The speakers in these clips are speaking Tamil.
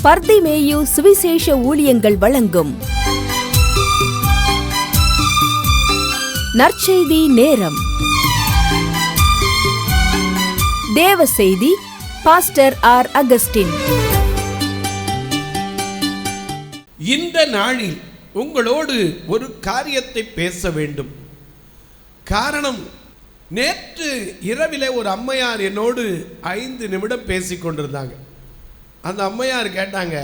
பர்திமேயு சுவிசேஷ ஊழியங்கள் வழங்கும் நற்செய்தி நேரம். தேவ செய்தி பாஸ்டர் ஆர். அகஸ்டின். இந்த நாளில் உங்களோடு ஒரு காரியத்தை பேச வேண்டும். காரணம், நேற்று இரவிலே ஒரு அம்மையார் என்னோடு 5 நிமிடம் பேசிக் கொண்டிருந்தாங்க. அந்த அம்மையார் கேட்டாங்க,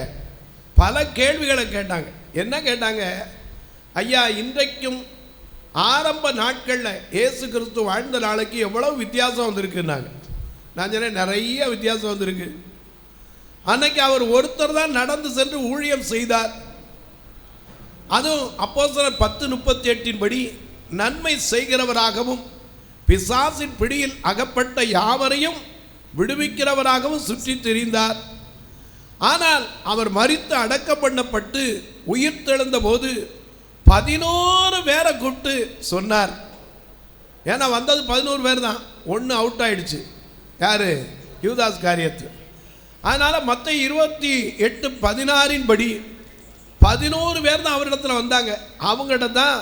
பல கேள்விகளை கேட்டாங்க. என்ன கேட்டாங்க? ஐயா, இன்றைக்கும் ஆரம்ப நாட்களில் இயேசு கிறிஸ்து வாழ்ந்த நாளைக்கு எவ்வளவு வித்தியாசம் வந்திருக்குன்னாங்க. நான் சொன்னேன், நிறைய வித்தியாசம் வந்திருக்கு. அன்னைக்கு அவர் ஒருத்தர் தான் நடந்து சென்று ஊழியம் செய்தார். அதுவும் அப்போஸ்தலர் 10:38 படி நன்மை செய்கிறவராகவும் பிசாசின் பிடியில் அகப்பட்ட யாவரையும் விடுவிக்கிறவராகவும் சுற்றி திரிந்தார். ஆனால் அவர் மரித்து அடக்கம் பண்ணப்பட்டு உயிர் தெழுந்த போது 11 பேரை கூப்பிட்டு சொன்னார். ஏன்னா வந்தது 11 பேர் தான், 1 அவுட் ஆயிடுச்சு. யாரு? யூதாஸ் காரியத்து. அதனால மத்த 28:16 படி 11 பேர் தான் அவரிடத்துல வந்தாங்க. அவங்ககிட்ட தான்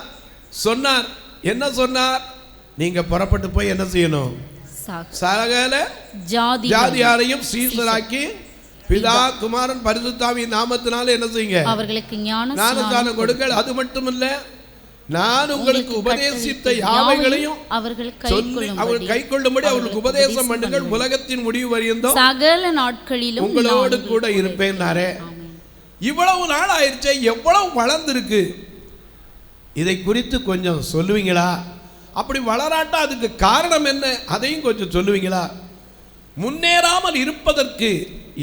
சொன்னார். என்ன சொன்னார்? நீங்க புறப்பட்டு போய் என்ன செய்யணும்? சகல ஜாதியாரையும் சீஷராக்கி பிதா குமாரன் பரிசுத்தாவியின் நாமத்தினால என்ன செய்யுங்க? அவர்களுக்கு ஞானஸ்நானம் கொடுங்கள். அது மட்டுமல்ல, நான் உங்களுக்கு உபதேசித்த யாவைகளையும் அவர்கள் கைக்கொள்ளும்படி அவர்களுக்கு உபதேசம் பண்ணுங்கள். உலகத்தின் முடிவு வரையும் சகல நாட்களிலும் உங்களோடு கூட இருப்பேன். இவ்வளவு நாள் ஆயிடுச்சே, எவ்வளவு வளர்ந்துருக்கு. இதை குறித்து கொஞ்சம் சொல்லுவீங்களா? அப்படி வளராட்டா அதுக்கு காரணம் என்ன, அதையும் கொஞ்சம் சொல்லுவீங்களா? முன்னேறாமல் இருப்பதற்கு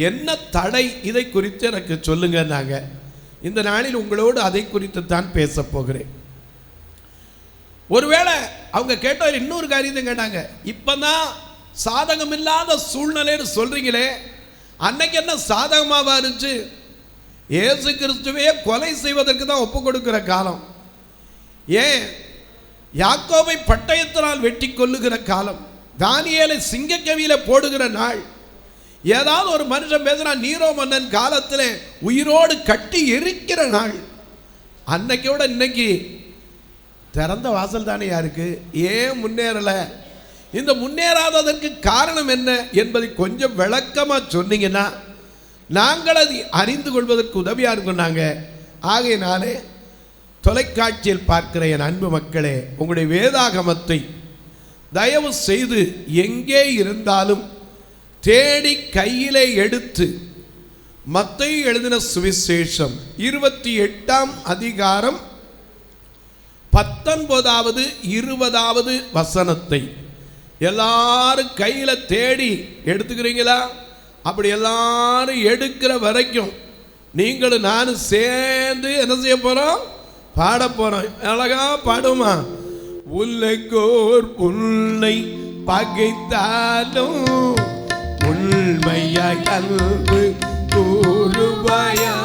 என்ன தடை, இதை குறித்து எனக்கு சொல்லுங்க. நாங்கள் இந்த நாளில் உங்களோடு அதை குறித்து தான் பேச போகிறேன். ஒருவேளை அவங்க கேட்டதில் இன்னொரு காரியத்தை கேட்டாங்க. இப்பதான் சாதகம் இல்லாத சூழ்நிலைன்னு சொல்றீங்களே, அன்னைக்கு என்ன சாதகமாக இருந்துச்சு? இயேசு கிறிஸ்துவே கொலை செய்வதற்கு தான் ஒப்பு கொடுக்கிற காலம். ஏன் யாக்கோபை பட்டயத்தினால் வெட்டி கொல்லுகிற காலம், தானியேலை சிங்கக்கவியில போடுகிற நாள், ஏதாவது ஒரு மனுஷன் பேசுனா நீரோ மன்னன் காலத்தில் உயிரோடு கட்டி எரிக்கிற நாள். அன்னைக்கோட இன்னைக்கு திறந்த வாசல் தானே யாருக்கு? ஏன் முன்னேறல? இந்த முன்னேறாததற்கு காரணம் என்ன என்பதை கொஞ்சம் விளக்கமா சொன்னீங்கன்னா நாங்கள் அதை அறிந்து கொள்வதற்கு உதவியா இருக்கோம். ஆகையினாலே தொலைக்காட்சியில் பார்க்கிற என் அன்பு மக்களே, உங்களுடைய வேதாகமத்தை தயவு செய்து எங்கே இருந்தாலும் தேடி கையிலே எடுத்து மத்தேயு எழுதின சுவிசேஷம் 28ஆம் அதிகாரம் 19வது 20வது வசனத்தை எல்லாரும் கையில தேடி எடுத்துக்கிறீங்களா? அப்படி எல்லாரும் எடுக்கிற வரைக்கும் நீங்களும் நானும் சேர்ந்து என்ன செய்ய போறோம்? பாட போறோம். அழகா பாடுமா? உலகோர் உன்னை பகைத்தாலும் உண்மையாய் அன்பு கூறுவாயா?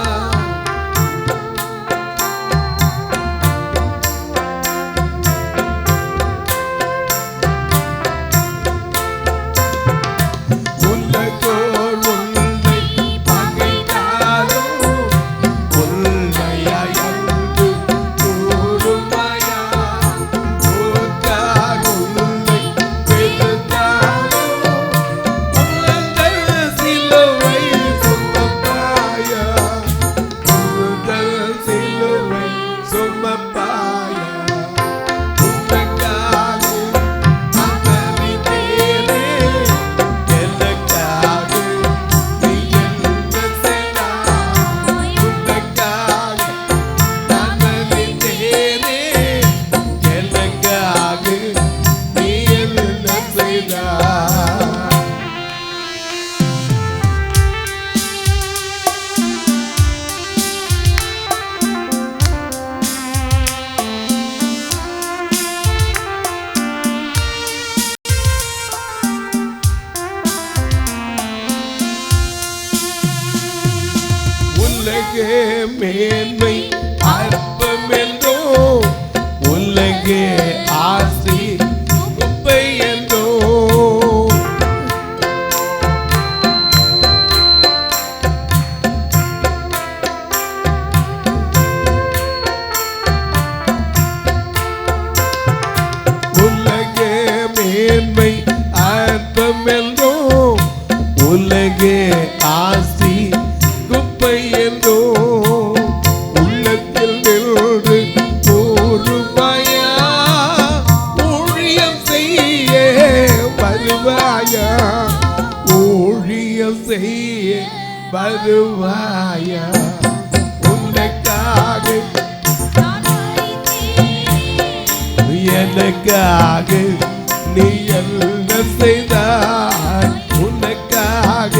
உலகே மேன்மை அற்பம் என்றோ, உலகே ஆசி குப்பை என்றோ, உலகே ஆசி குப்பை என்றோ உள்ளத்தில் நின்று கூறுவாயா, ஊழியம் செய்ய வருவாயா, ஊழியம் செய்ய வருவாயா, உனக்காக எனக்காக நீ என்ன செய்தாய், உனக்காக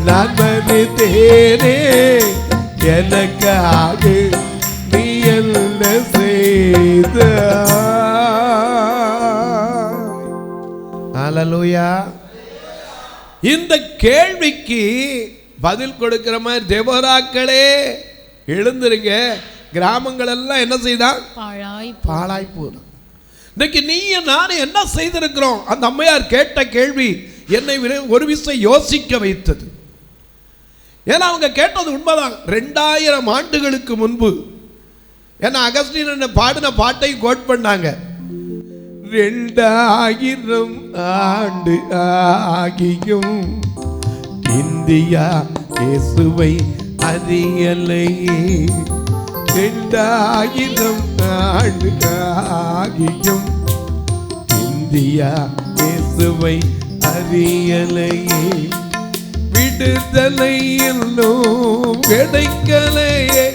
நான் மறித்தேனே, எனக்காக நீ என்ன செய்தாய். ஹல்லேலூயா. இந்த கேள்விக்கு பதில் கொடுக்கிற மாதிரி தேவராக்களே எழுந்துருங்க. கிராமங்கள் எல்லாம் என்ன செய்தான்? பாழாய் போன. இன்னைக்கு நீ நானும் என்ன செய்திருக்கிறோம்? அந்த அம்மையார் கேட்ட கேள்வி என்னை ஒரு விஷயம் யோசிக்க வைத்தது. ஏன்னா அவங்க கேட்டது உண்மைதான். 2000 ஆண்டுகளுக்கு முன்பு ஏன்னா அகஸ்டின் பாடின பாட்டை கோட் பண்ணாங்க. 2000 ஆண்டு ஆகியும் இந்தியா இயேசுவை அறியலையே, 2000 ஆண்டு ஆகியும் இந்தியா இயேசுவை அறியலையே, விடுதலை இன்னும் கிடைக்கலையே,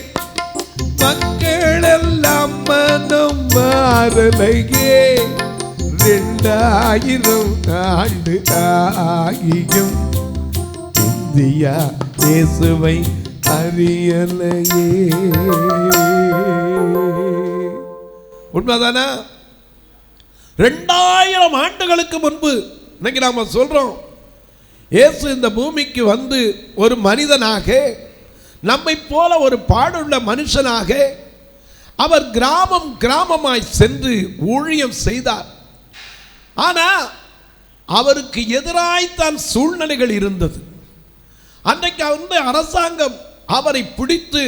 மக்கள் எல்லாம் மனம் மாறலையே, 2000 ஆண்டு ஆகியும் இந்தியா இயேசுவை அறியலையே. உண்மைதானா? 2000 ஆண்டுகளுக்கு முன்பு இன்னைக்கு நாம சொல்றோம் இயேசு இந்த பூமிக்கு வந்து ஒரு மனிதனாக, நம்மை போல ஒரு பாடுள்ள மனுஷனாக அவர் கிராமம் கிராமமாய் சென்று ஊழியம் செய்தார். ஆனா அவருக்கு எதிராய்த்தான் சூழ்நிலைகள் இருந்தது. அன்றைக்கு வந்து அரசாங்கம் அவரை பிடித்து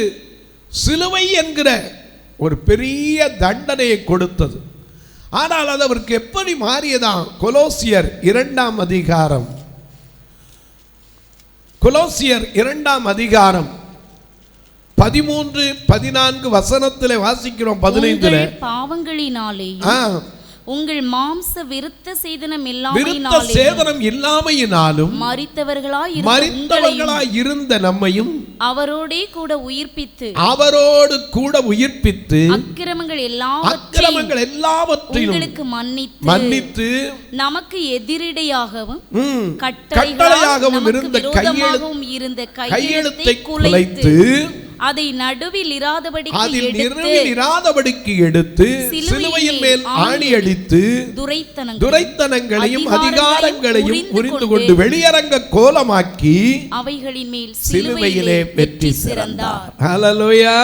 சிலுவை என்கிற ஒரு பெரிய தண்டனையை கொடுத்தது. ஆனால் அது அவருக்கு எப்படி மாறியதான்? கொலோசியர் 2ஆம் அதிகாரம், கொலோசியர் 2ஆம் அதிகாரம் 13, 14 வசனத்திலே வாசிக்கிறோம். 15 பாவங்களினாலே உங்கள் மாம்ச விருத்த சேதனம் இல்லாமையினாலும் மரித்தவர்களாய் இருந்த நம்மையும் அவரோடு கூட உயிர்ப்பித்து அக்கிரமங்கள் எல்லாவற்றையும் மன்னித்து நமக்கு எதிரிடையாகவும் கட்டளையாகவும் இருந்த கையெழுத்தை குலைத்து அதை நடுவில் இராதபடிக்கு எடுத்து சிலுவையின் மேல் ஆணி அடித்து துரைத்தனங்களையும் அதிகாரங்களையும் புரிந்து கொண்டு வெளியரங்க கோலமாக்கி அவைகளின் மேல் சிலுவையிலே வெற்றி சிறந்தார். ஹல்லேலூயா.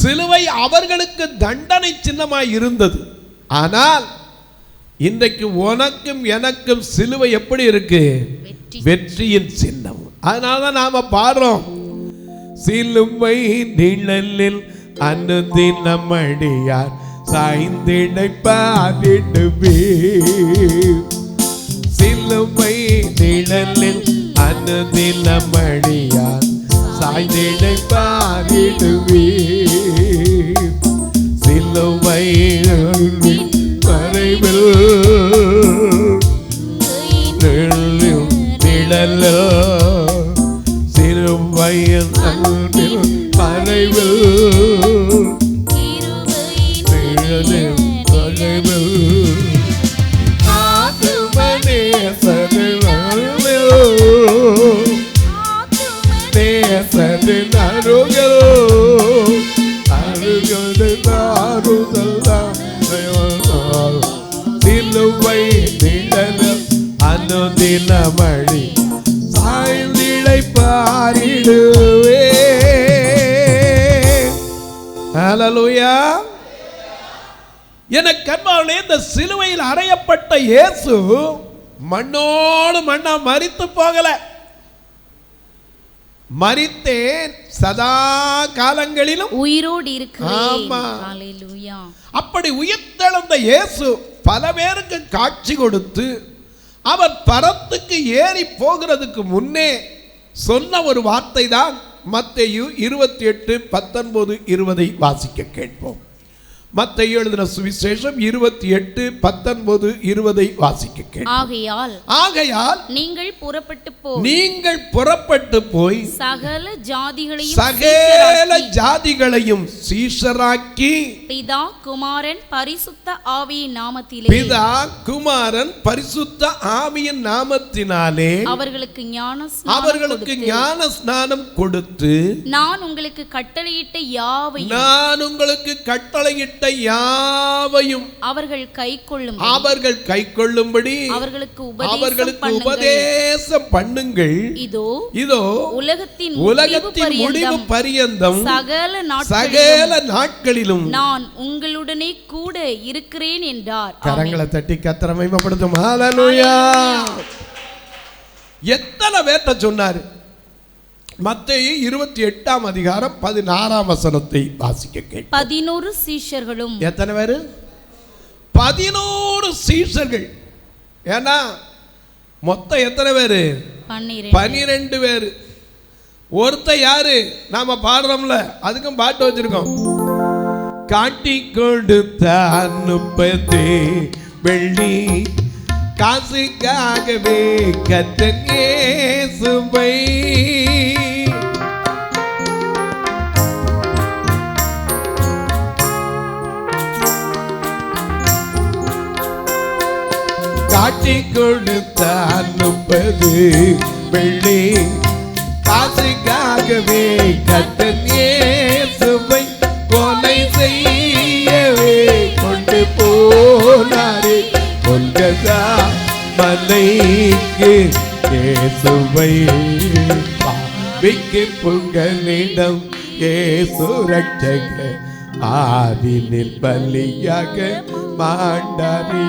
சிலுவை அவர்களுக்கு தண்டனை சின்னமாய் இருந்தது. ஆனால் இன்றைக்கு உனக்கும் எனக்கும் சிலுவை எப்படி இருக்கு? வெற்றியின் சின்னம். அதனாலதான் நாம பாடுறோம், சிலுவை நிழலில் அனுதினம் அடியார் சாய்ந்திடை பாடிடுவே, சிலுவை நிழலில் அனுதினம் அடியார் சாய்ந்திடை பாடிடுவே, சிலுவை மறைவில் நிழல் சிலுவையில் மறைவில் சிலுவை நிழல் அனுதினமடி சாய்ந்திடை பாரிடுவே. ஹல்லேலூயா. எனக்கு அன்பானவர்களே, இந்த சிலுவையில் அறையப்பட்ட இயேசு மண்ணோடு மண்ணா மரித்து போகல. மரித்தேன், சதா காலங்களிலும் உயிரோடு இருக்கிறேன். அப்படி உயிர்த்தெழுந்த இயேசு பல பேருக்கு காட்சி கொடுத்து அவர் பரத்துக்கு ஏறி போகிறதுக்கு முன்னே சொன்ன ஒரு வார்த்தை தான் மத்தேயு 28:19-20 வாசிக்க கேட்போம். மத்தேயு எழுதின சுவிசேஷம் 28:19-20 வாசிக்க கேட்போம். ஆகையால் நீங்கள் புறப்பட்டு போய் சகல ஜாதிகளையும் சீஷராக்கி பிதா குமாரன் பரிசுத்த ஆவியின் நாமத்தினாலே அவர்களுக்கு ஞான ஸ்நானம் கொடுத்து நான் உங்களுக்கு கட்டளையிட்ட யாவையும் அவர்கள் கைக்கொள்ளும்படி அவர்களுக்கு உபதேசம் பண்ணுங்கள். இதோ உலகத்தின் முடிவு பரியந்தம் சகல நாட்களிலும் நான் உங்களுடனே கூட இருக்கிறேன் என்றார். கரங்களை தட்டி கர்த்தரை மகிமைப்படுத்தும். ஹல்லேலூயா. எத்தனை பேர்ட்ட சொன்னாரு? மத்தேயு 28:16 வாசிக்க கேட்போம். 11 சீஷர்களும். எத்தனை பேரு? 11 சீஷர்கள். ஏன்னா மொத்தம் எத்தனை பேரு? 12 பேரு. ஒருத்த யாரு? நாம பாடுறோம்ல, அதுக்கும் பாட்டு வச்சிருக்கோம். காட்டி கொடுத்த 30 வெள்ளி காசுக்காகவே கர்த்தர் இயேசுவை காட்டி கொடுத்த 30 வெள்ளி காசுக்காகவே கர்த்தர் இயேசுவை கொலை செய்யவே கொண்டு போனாரே கொல்கதா மலைக்கு. இயேசுவை பாவிக்கு புகலிடம் இயேசு ரட்சகர் ஆதினில் பலியாக மாண்டாரே.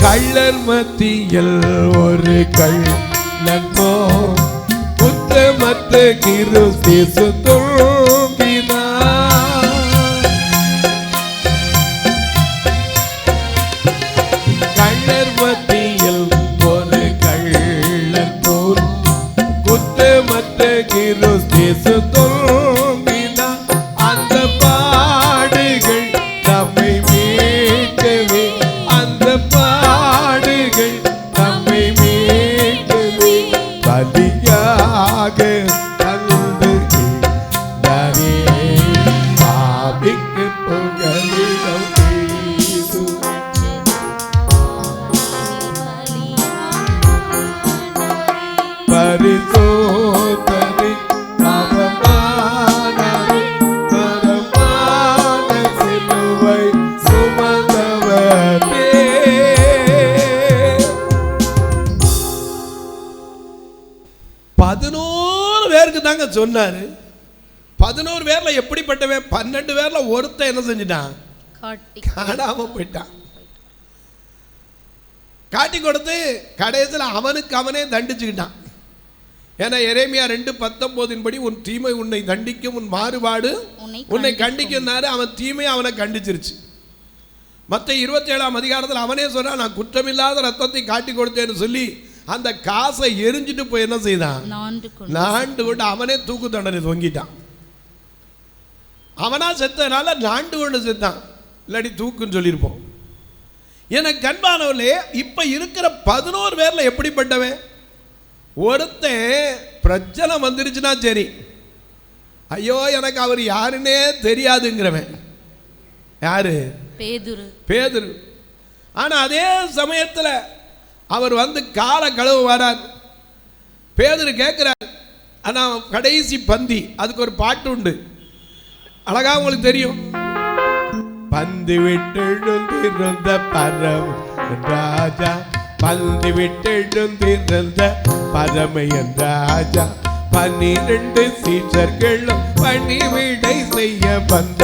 கள்ளர் மத்தியில் ஒரு கள்ளன் குற்றமற்ற கிறிஸ்து தோன்றினார். கள்ளர் மத்தியில் ஒரு கள்ளன் போல் குற்றமற்ற கிறிஸ்து தோன்றினார். அந்த பாடுகள் நம்மை மீட்கவே, அந்த பாடுகள் நம்மை மீட்கவே பலியாக தந்து தாரே. பாவிக்கு புகலிடம் இயேசு பரிசோதனை அவமானரை பரமான சிலுவை சுமந்தவரே. 11 பேருக்கு தாங்க சொன்னாரு. 11 பேர்ல எப்படிப்பட்டவன்? 12 பேர்ல ஒருத்தன் என்ன செஞ்சிட்டான்? காணாம போயிட்டான். காட்டி கொடுத்து கடைசியில் அவனுக்கு அவனே தண்டிச்சுக்கிட்டான். ஏன்னா எரேமியா 2:19 படி உன் தீமை உன்னை தண்டிக்கும், உன் மாறுபாடு உன்னை கண்டிக்கும்னாரு. அவன் தீமையை அவனை கண்டிச்சிருச்சு. மத்தேயு 27 அவனே சொன்னான், நான் குற்றமில்லாத ரத்தத்தை காட்டி கொடுத்தேன்னு சொல்லி அந்த காசை எரிஞ்சிட்டு போய் என்ன செய்தான்? நாண்டு கொண்டு அவனே தூக்கு தண்டனை தொங்கிட்டான். அவனா செத்தனால நாண்டு கொண்டு செத்தான், இல்லாட்டி தூக்குன்னு சொல்லியிருப்போம். எனக்கு அன்பானவர்களே, இப்ப இருக்கிற 11 பேர்ல எப்படிப்பட்டவன்? ஒருத்தன் பிரச்சனை வந்துருச்சுன்னா சரி, ஐயோ எனக்கு அவர் யாருன்னே தெரியாதுங்கிறவன். யாரு? பேதுரு. ஆனா அதே சமயத்தில் அவர் வந்து காலை கழுவ வரார். பேதுரு கேட்கிறார், ஆனா கடைசி பந்தி, அதுக்கு ஒரு பாட்டு உண்டு, அழகா உங்களுக்கு தெரியும். பந்து விட்டு எழுந்திருந்த பரம் ராஜா, பந்து விட்டு எழுந்திருந்த பரமையன் ராஜா, 12 சீஷர்களும் பணிவிடை செய்ய வந்த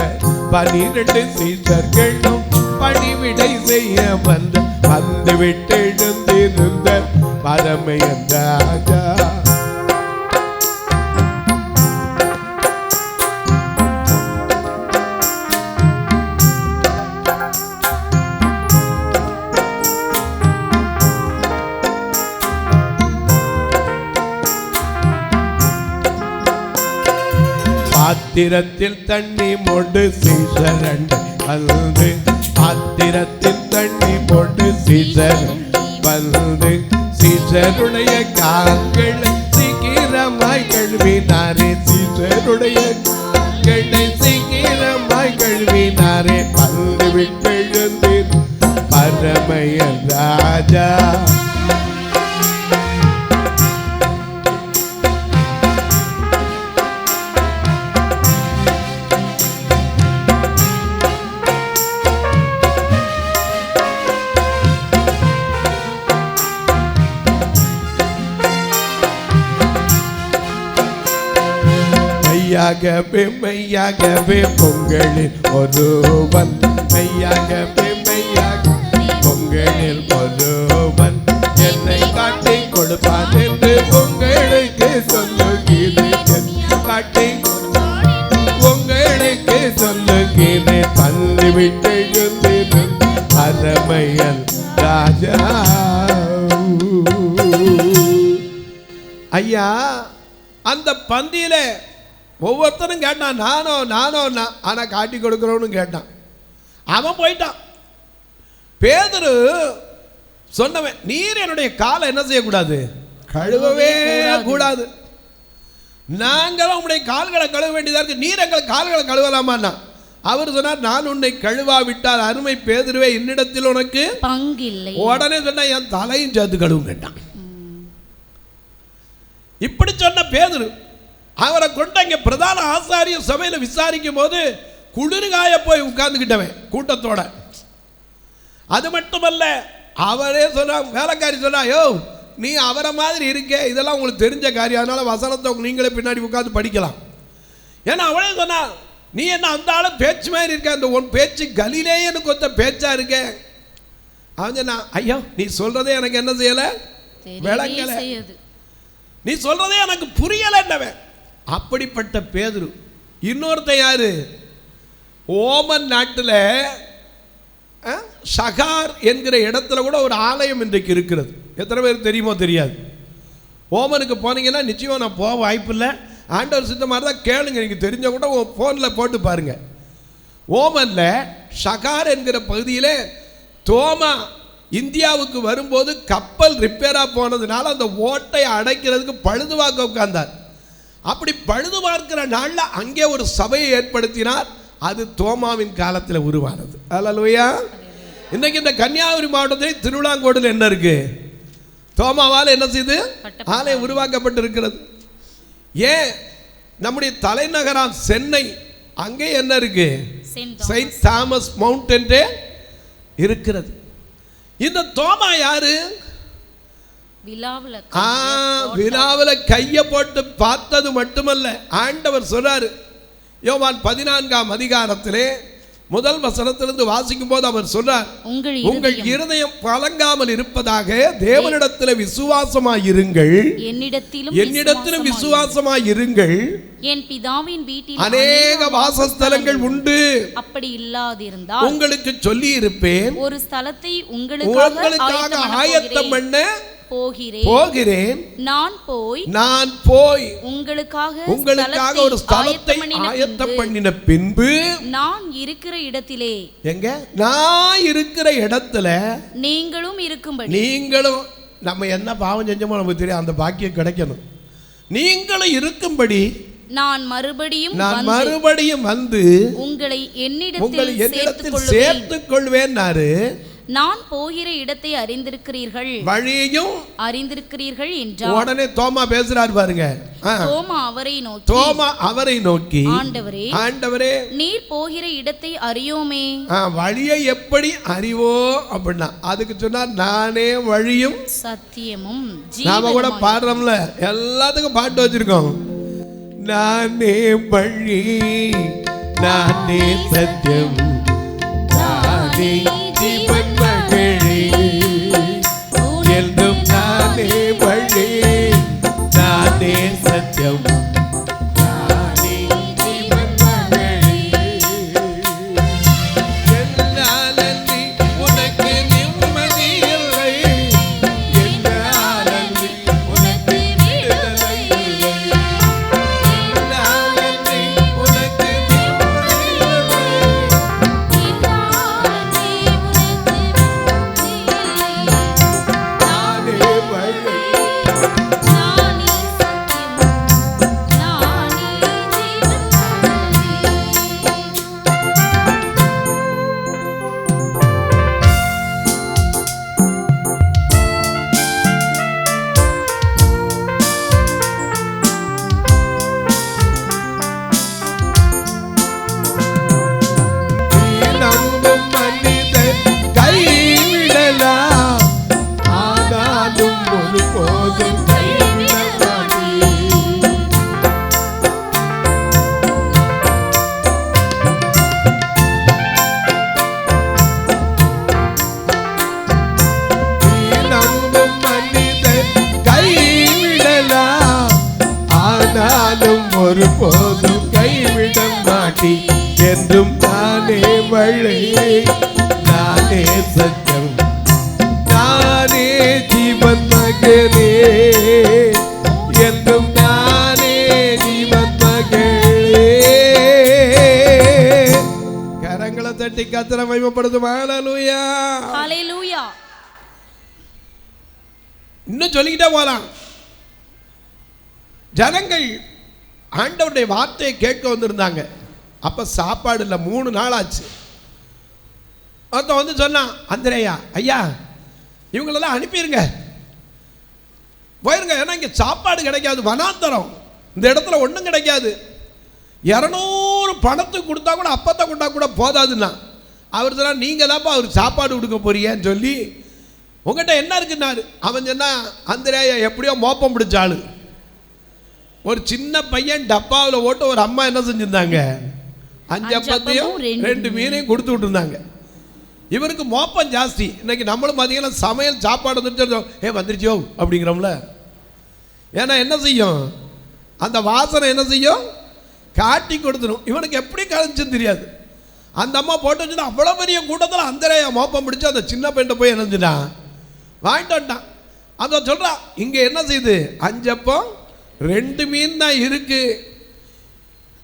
12 சீஷர்களும் பணிவிடை செய்ய வந்த வந்து விட்டு எழுந்திருந்த பரமையன் ராஜா. பாத்திரத்தில் தண்ணி மொண்டு சீசரண்டு வந்து, பாத்திரத்தில் தண்ணி மொண்டு சீசர் வந்து, சீசருடைய கால்களை சீக்கிரமாய் கழுவினாரே, சீசருடைய கால்களை சீக்கிரமாய் கழுவினாரே. வந்து விட்டு எழுந்து பரமையன் ராஜா. மெய்யாகவே மெய்யாகவே பொங்கலில் ஒருவன், மெய்யாகவே மெய்யாகவே பொங்கலில் ஒருவன் என்னை காட்டி கொடுப்பான் என்று உங்களுக்கு சொல்லுகிறேன், காட்டி உங்களுக்கு சொல்லுகிறேன். தள்ளிவிட்டு எழுந்திரும் பரமையன் ராஜா. ஐயா, அந்த பந்தியில ஒவ்வொருத்தரும் கேட்டான், நானோ நானோ நான், ஆனால் காட்டி கொடுக்குறவனு கேட்டான். அவன் போயிட்டான். பேதுரு சொன்னவன், நீர் என்னுடைய காலை என்ன செய்யக்கூடாது, கழுவவே கூடாது. நாங்களும் உங்களுடைய கால்களை கழுவ வேண்டியதாக இருக்கு, நீர் எங்கள் கால்களை கழுவலாமான்னா. அவர் சொன்னார், நான் உன்னை கழுவாவிட்டால் அருமை பேதுருவே என்னிடத்தில் உனக்கு பங்கில்லை. உடனே சொன்னா, என் தலையும் சேர்த்து கழுவும் கேட்டான். இப்படி சொன்ன பேதுரு அவரை கொண்டு அங்கே பிரதான ஆசாரிய சபையில் விசாரிக்கும் போது குளிர்காய போய் உட்கார்ந்துக்கிட்டவன் கூட்டத்தோட. அது மட்டுமல்ல, அவரே சொன்னா, வேலைக்காரி சொன்னா, யோ நீ அவரை மாதிரி இருக்கே, இதெல்லாம் உங்களுக்கு தெரிஞ்ச காரியம், அதனால வசனத்தை நீங்களே பின்னாடி உட்காந்து படிக்கலாம். ஏன்னா அவளே சொன்னா, நீ என்ன அந்த ஆள பேச்சு மாதிரி இருக்க, அந்த உன் பேச்சு கலிலேயன்னு கொத்த பேச்சா இருக்க. அவன் சொன்னா, ஐயோ நீ சொல்றதே எனக்கு என்ன செய்யல, விளங்கல, நீ சொல்றதே எனக்கு புரியலன்னவன். அப்படிப்பட்ட பேதுரு. இன்னொருத்த யாரு, ஓமன் நாட்டில் ஷகார் என்கிற இடத்துல கூட ஒரு ஆலயம் இன்றைக்கு இருக்கிறது. எத்தனை பேர் தெரியுமோ தெரியாது. ஓமனுக்கு போனீங்கன்னா நிச்சயம், நான் போக வாய்ப்பில்லை, ஆண்டவர் சித்தமாக இருந்தால் கேளுங்க, நீங்கள் தெரிஞ்ச கூட ஃபோனில் போட்டு பாருங்கள். ஓமனில் ஷகார் என்கிற பகுதியில் தோமா இந்தியாவுக்கு வரும்போது கப்பல் ரிப்பேராக போனதுனால அந்த ஓட்டையை அடைக்கிறதுக்கு பழுதுவாக்க உட்கார்ந்தார். அப்படி பழுது பார்க்கிற நாளில் அங்கே ஒரு சபையை ஏற்படுத்தினார். அது தோமாவின் காலத்தில் உருவானது. அல்லேலூயா. இன்னைக்கு இந்த கன்னியாகுமரி மாவட்டத்தில் திருவிழாங்கோடில் என்ன இருக்கு, தோமாவால் என்ன செய்து ஆலயம் உருவாக்கப்பட்டு இருக்கிறது. ஏன் நம்முடைய தலைநகரம் சென்னை, அங்கே என்ன இருக்கு, செயின்ட் தாமஸ் மவுண்ட் இருக்கிறது. இந்த தோமா யாரு, விழாவில் கையை போட்டு பார்த்தது மட்டுமல்ல, ஆண்டவர் சொல்றாரு யோவான் 14ஆம் அதிகாரத்திலே முதல் வசனத்திலிருந்து வாசிக்கும் போது அவர் சொல்றார், உங்கள் இருதயம் கலங்காமல் இருப்பதாக தேவனிடத்தில் விசுவாசமாயிருங்கள், என்னிடத்திலும் விசுவாசமாயிருங்கள். என் பிதாவின் வீட்டில் அநேக வாசஸ்தலங்கள் உண்டு, அப்படி இல்லாதிருந்தால் உங்களுக்கு சொல்லி இருப்பேன். ஒரு ஸ்தலத்தை உங்களுக்காக ஆயத்தம் பண்ண போகிறேன். நான் போய் உங்களுக்காக ஒரு ஸ்தலத்தை ஆயத்தம் பண்ணின பின்பு நான் இருக்கிற இடத்திலே, எங்க நான் இருக்கிற இடத்துல நீங்களும் இருக்கும்படி. நீங்களும் நம்ம என்ன பாவம் செஞ்சோமோ நமக்கு தெரியும், அந்த பாக்கியம் கிடைக்கணும். நீங்களும் இருக்கும்படி நான் மறுபடியும் வந்து உங்களை என்னிடத்தில் சேர்த்துக் கொள்வேன்னாரு. நான் போகிற இடத்தை அறிந்திருக்கிறீர்கள், வழியையும் அறிந்திருக்கிறீர்கள் என்றார். உடனே தோமா பேசுறாரு பாருங்க. தோமா அவரை நோக்கி ஆண்டவரே நீர் போகிற இடத்தை அறியோமே. வழியை எப்படி அறிவோம் அப்படின்னா அதுக்கு சொன்னார், நானே வழியும் சத்தியமும். நாம கூட பாடுறோம்ல, எல்லாத்துக்கும் பாட்டு வச்சிருக்கோம். நானே வழி, நானே சத்தியம், நானே ஜீவன் மகளே. நானே வழி, நானே சத்தியம், நானே ஜீவன் மகளே. என்னாலன்றி உனக்கு நிம்மதி இல்லை, என்னாலன்றி உனக்கு விடுதலை இல்லை. என்னாலன்றி உனக்கு நிம்மதி இல்லை. நானே வழி, நீ நம்பும் மனிதன் கைவிடலாம், ஆனாலும் ஒருபோதும் கைவிட மாட்டேன். நீ நம்பும் மனிதன் கைவிடலாம், ஆனாலும் ஒருபோதும் கைவிட மாட்டி. என்றும் நானே வழி, நானே சத்தியம், நானே ஜீவன் மகளே. என்றும் நானே ஜீவன் மகளே. கரங்களை தட்டி கர்த்தரை மகிமைப்படுத்தும். ஹல்லேலூயா. ஹல்லேலூயா. இன்னும் சொல்லிக்கிட்டே போலாம். ஜனங்கள் ஆண்டவருடைய வார்த்தையை கேட்க வந்திருந்தாங்க. அப்ப சாப்பாடு இல்லை, 3 நாள் ஆச்சு. ஒருத்தன் வந்து சொன்னான், அந்திரேயா ஐயா இவங்களெல்லாம் அனுப்பிடுங்க, போயிருங்க, ஏன்னா இங்கே சாப்பாடு கிடைக்காது, வனாந்தரம், இந்த இடத்துல ஒன்றும் கிடைக்காது. 200 பணத்துக்கு கொடுத்தா கூட அப்பத்தை கொண்டா கூட போதாதுன்னா. அவர் சொன்னா, நீங்கள் தான்ப்பா அவர் சாப்பாடு கொடுக்க போறீங்கன்னு சொல்லி, உங்கள்கிட்ட என்ன இருக்குன்னாரு. அவன் சொன்னா, அந்திரேயா எப்படியோ மோப்பம் பிடிச்ச ஆளு. ஒரு சின்ன பையன் டப்பாவில் ஓட்டு ஒரு அம்மா என்ன செஞ்சிருந்தாங்க, 5 அப்பத்தையும் 2 மீனையும் கொடுத்து விட்டுருந்தாங்க. இவருக்கு மோப்பம் ஜாஸ்தி. இன்னைக்கு நம்மளும் பார்த்தீங்கன்னா சமையல் சாப்பாடு வந்துருச்சோ வந்துருச்சோ அப்படிங்கிறோம்ல. ஏன்னா என்ன செய்யும், அந்த வாசனை என்ன செய்யும், காட்டி கொடுத்துடும். இவனுக்கு எப்படி கழிச்சுன்னு தெரியாது. அந்த அம்மா போட்டு வச்சுன்னா அவ்வளோ பெரிய கூட்டத்தில் அந்தரையா மோப்பம் பிடிச்சி அந்த சின்ன பையன் போய் என்ன செஞ்சிட்டான், வாங்கிட்டு வந்துட்டான். அதை சொல்கிறான், இங்கே என்ன செய்யுது, 5 அப்பம் 2 மீன் தான் இருக்கு,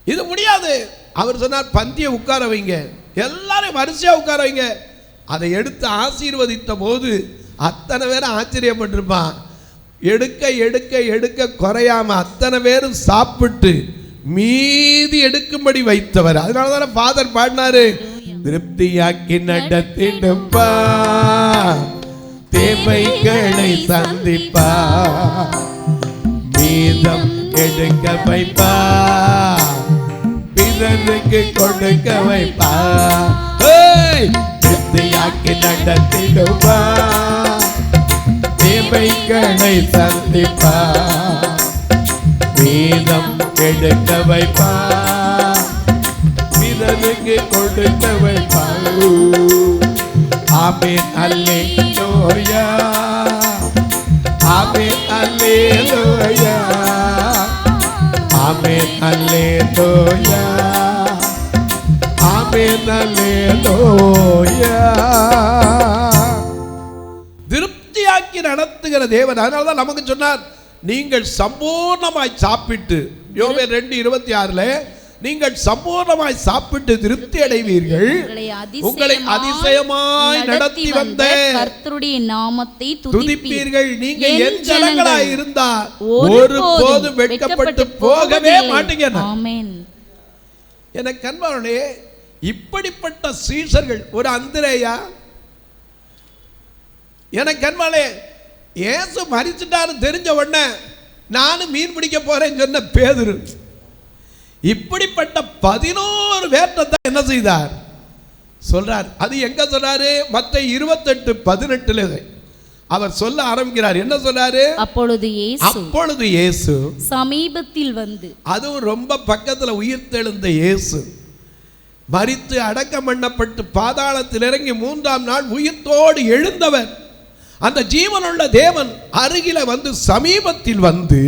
இது முடியாது. அவர் சொன்னார், பந்தியை உட்கார வைங்க, எல்லாரும் வரிசையாக உட்கார வைங்க. அதை எடுத்து ஆசீர்வதித்த போது அத்தனை பேரும் ஆச்சரியப்பட்டிருப்பான். எடுக்க எடுக்க எடுக்க குறையாம அத்தனை பேரும் சாப்பிட்டு மீதி எடுக்கும்படி வைத்தவர். அதனால தானே ஃபாதர் பாடினாரு, திருப்தியாக்கி நடத்திடுப்பா, தேவைகளை சந்திப்பா, மீதம் எடுக்க வைப்பா, பிறருக்கு கொடுக்க வைப்பா. திருப்தியாக்கி நடத்திடுப்பா, தேவைகளை சந்திப்பா, மீதம் எடுக்க வைப்பா, பிறருக்கு கொடுக்க வைப்பா. ஆமென் அல்லேலூயா, ஆமென் அல்லேலூயா, ஆமென் அல்லேலூயா, ஆமென் அல்லேலூயா. திருப்தியாக்கி நடத்துகிற தேவன். அதனாலதான் நமக்கு சொன்னார், நீங்கள் சம்பூர்ணமாய் சாப்பிட்டு, யோவேல் 2:26 நீங்கள் சம்பூர்ணமாய் சாப்பிட்டு திருப்தி அடைவீர்கள், உங்களை அதிசயமாய் நடத்தி வந்த கர்த்தருடைய நாமத்தை துதிப்பீர்கள். நீங்க என் ஜனங்களாய் இருந்தால் ஒருபோதும் வெட்கப்பட்டு போகவே மாட்டீங்க. ஆமென். எனக்கு அன்பானே, இப்படிப்பட்ட சீஷர்கள், ஒரு அந்திரேயா, எனக்கு அன்பானே, இயேசு மரிச்சிட்டாரு தெரிஞ்ச உடனே நானும் மீன் பிடிக்க போறேன்னு சொன்ன பேதுரு, இப்படிப்பட்ட 11 பேர்ட்ட தான் என்ன செய்தார் சொல்றார். அது எங்க சொல்றாரு, மத்தேயு 28:18 அவர் சொல்ல ஆரம்பிக்கிறார். என்ன சொல்றாரு, அப்பொழுது இயேசு சமீபத்தில் வந்து, அதுவும் ரொம்ப பக்கத்துல உயிர்த்தெழுந்த இயேசு, மரித்து அடக்கம் பண்ணப்பட்டு பாதாளத்தில் இறங்கி 3ஆம் நாள் உயிர்த்தோடு எழுந்தவர். அந்த ஜீவனுள்ள தேவன் அருகில வந்து சமீபத்தில் வந்து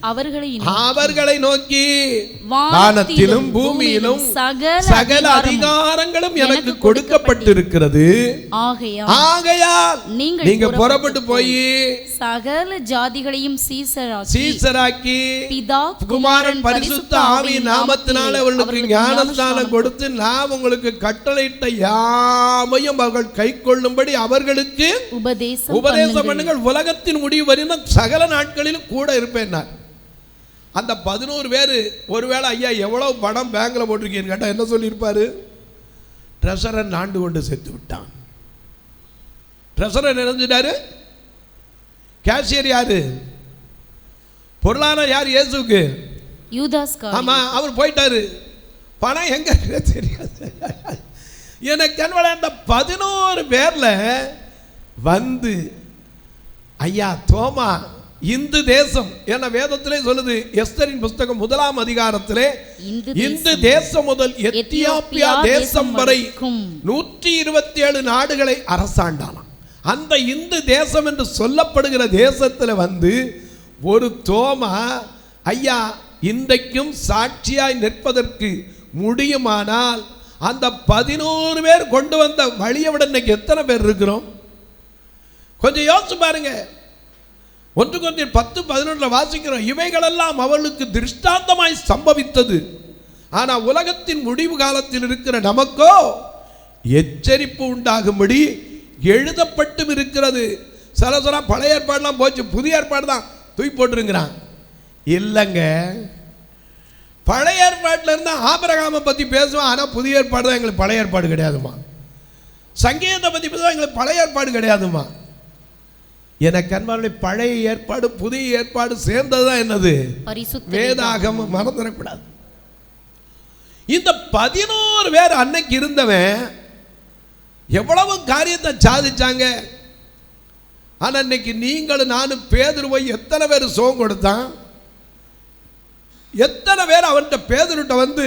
அவர்களை நோக்கி வானத்திலும் பூமியிலும் சகல அதிகாரங்கள் எனக்கு கொடுக்கப்பட்டிருக்கிறது. ஆகையால் நீங்க புறப்பட்டு போய் சகல ஜாதிகளையும் சீசராக்கி பிதா குமாரன் பரிசுத்த ஆவியின் நாமத்தினாலே அவர்களுக்கு ஞானஸ்நானம் கொடுத்து நான் உங்களுக்கு கட்டளையிட்ட யாவையும் அவர்கள் கைக்கொள்ளும்படி அவர்களுக்கு உபதேசம் பண்ணுங்கள். உலகத்தின் முடிவு வரையும் சகல நாட்களிலும் கூட இருப்பேன். அந்த 11 பேர் ஒருவேளை ஐயா எவ்வளவு பணம் பேங்க்ல போட்டிருக்கீங்கன்னு கேட்டா என்ன சொல்லியிருப்பாரு? ட்ரெஷரர் ஆண்டு கொண்டு செத்து விட்டான். ட்ரெஷரர் நினைஞ்சிட்டாரு. கேஷியர் யாரு? பொருளாளர் யார்? இயேசுக்கு யூதாஸ். ஆமா, அவர் போயிட்டாரு. பணம் எங்க தெரியாது. எனக்கு அந்த 11 பேர்ல வந்து ஐயா தோமா இந்து தேசம் என வேதத்திலே சொல்லுது. எஸ்தரின் புஸ்தகம் 1ஆம் அதிகாரத்திலே இந்து தேசம் முதல் எத்தியோப்பியா தேசம் வரை 127 நாடுகளை அரசாண்டானாம். அந்த இந்து தேசம் என்று சொல்லப்படுகிற தேசத்தில் வந்து ஒரு தோமா ஐயா இன்றைக்கும் சாட்சியாய் நிற்பதற்கு முடியுமானால் அந்த 11 பேர் கொண்டு வந்த வழியை விட இன்னைக்கு எத்தனை பேர் இருக்கிறோம்? கொஞ்சம் யோசிச்சு பாருங்க. 1 கொரிந்தியர் 10:11 வாசிக்கிறோம். இவைகளெல்லாம் அவளுக்கு திருஷ்டாந்தமாய் சம்பவித்தது. ஆனா உலகத்தின் முடிவு காலத்தில் இருக்கிற நமக்கோ எச்சரிப்பு உண்டாகும்படி எழுதப்பட்டும் இருக்கிறது. சில பழைய ஏற்பாடுலாம் போச்சு, புதிய ஏற்பாடு தான் தூக்கி போட்டுருங்கிறான். இல்லைங்க, பழைய ஏற்பாட்டில் இருந்தால் ஆபிரகாமை பற்றி பேசுவான். ஆனால் புதிய ஏற்பாடு தான் எங்களுக்கு பழைய ஏற்பாடு கிடையாதுமா. சங்கீதத்தை பற்றி பேசுவான், எங்களுக்கு பழைய ஏற்பாடு கிடையாதுமா. எனக்கு அன்பான பழைய ஏற்பாடு புதிய ஏற்பாடு சேர்ந்ததுதான் என்னது? வேதாகமம். மறந்துடக்கூடாது. இந்த 11 பேர் அன்னைக்கு இருந்தவன் எவ்வளவு காரியத்தை சாதிச்சாங்க. ஆனா இன்னைக்கு நீங்களும் நானும் பேதுரு போய் எத்தனை பேர் சோகம் கொடுத்தான்? எத்தனை பேர் அவன்கிட்ட பேதுருட்ட வந்து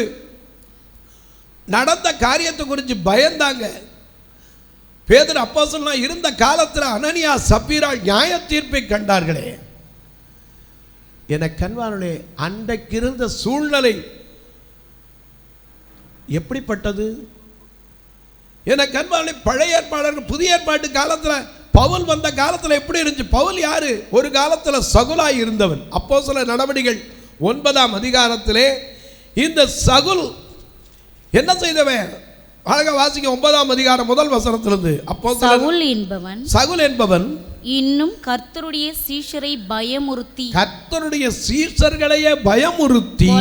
நடந்த காரியத்தை குறித்து பயந்தாங்க? பேதுரு அப்போஸ்தலனாக இருந்த காலத்தில் அனனியா சப்பீரா நியாய தீர்ப்பை கண்டார்களே. என கண்வானே, அன்றைக்கு இருந்த சூழ்நிலை எப்படிப்பட்டது? என கண்வானே, பழைய ஏற்பாடு புதிய ஏற்பாட்டு காலத்தில் பவுல் வந்த காலத்தில் எப்படி இருந்துச்சு? பவுல் யாரு? ஒரு காலத்தில் சகுலாய் இருந்தவன். அப்போஸ்தலர் நடவடிக்கைகள் 9ஆம் அதிகாரத்திலே இந்த சகுல் என்ன செய்தவன்? அழகா வாசிக்க 9ஆம் அதிகாரம் 1 வசனத்திலிருந்து. அப்போ சகுல் என்பவன் இன்னும் கர்த்தருடைய சீஷரை பயமுறுத்தி கர்த்தருடைய சீஷர்களையே பயமுறுத்தி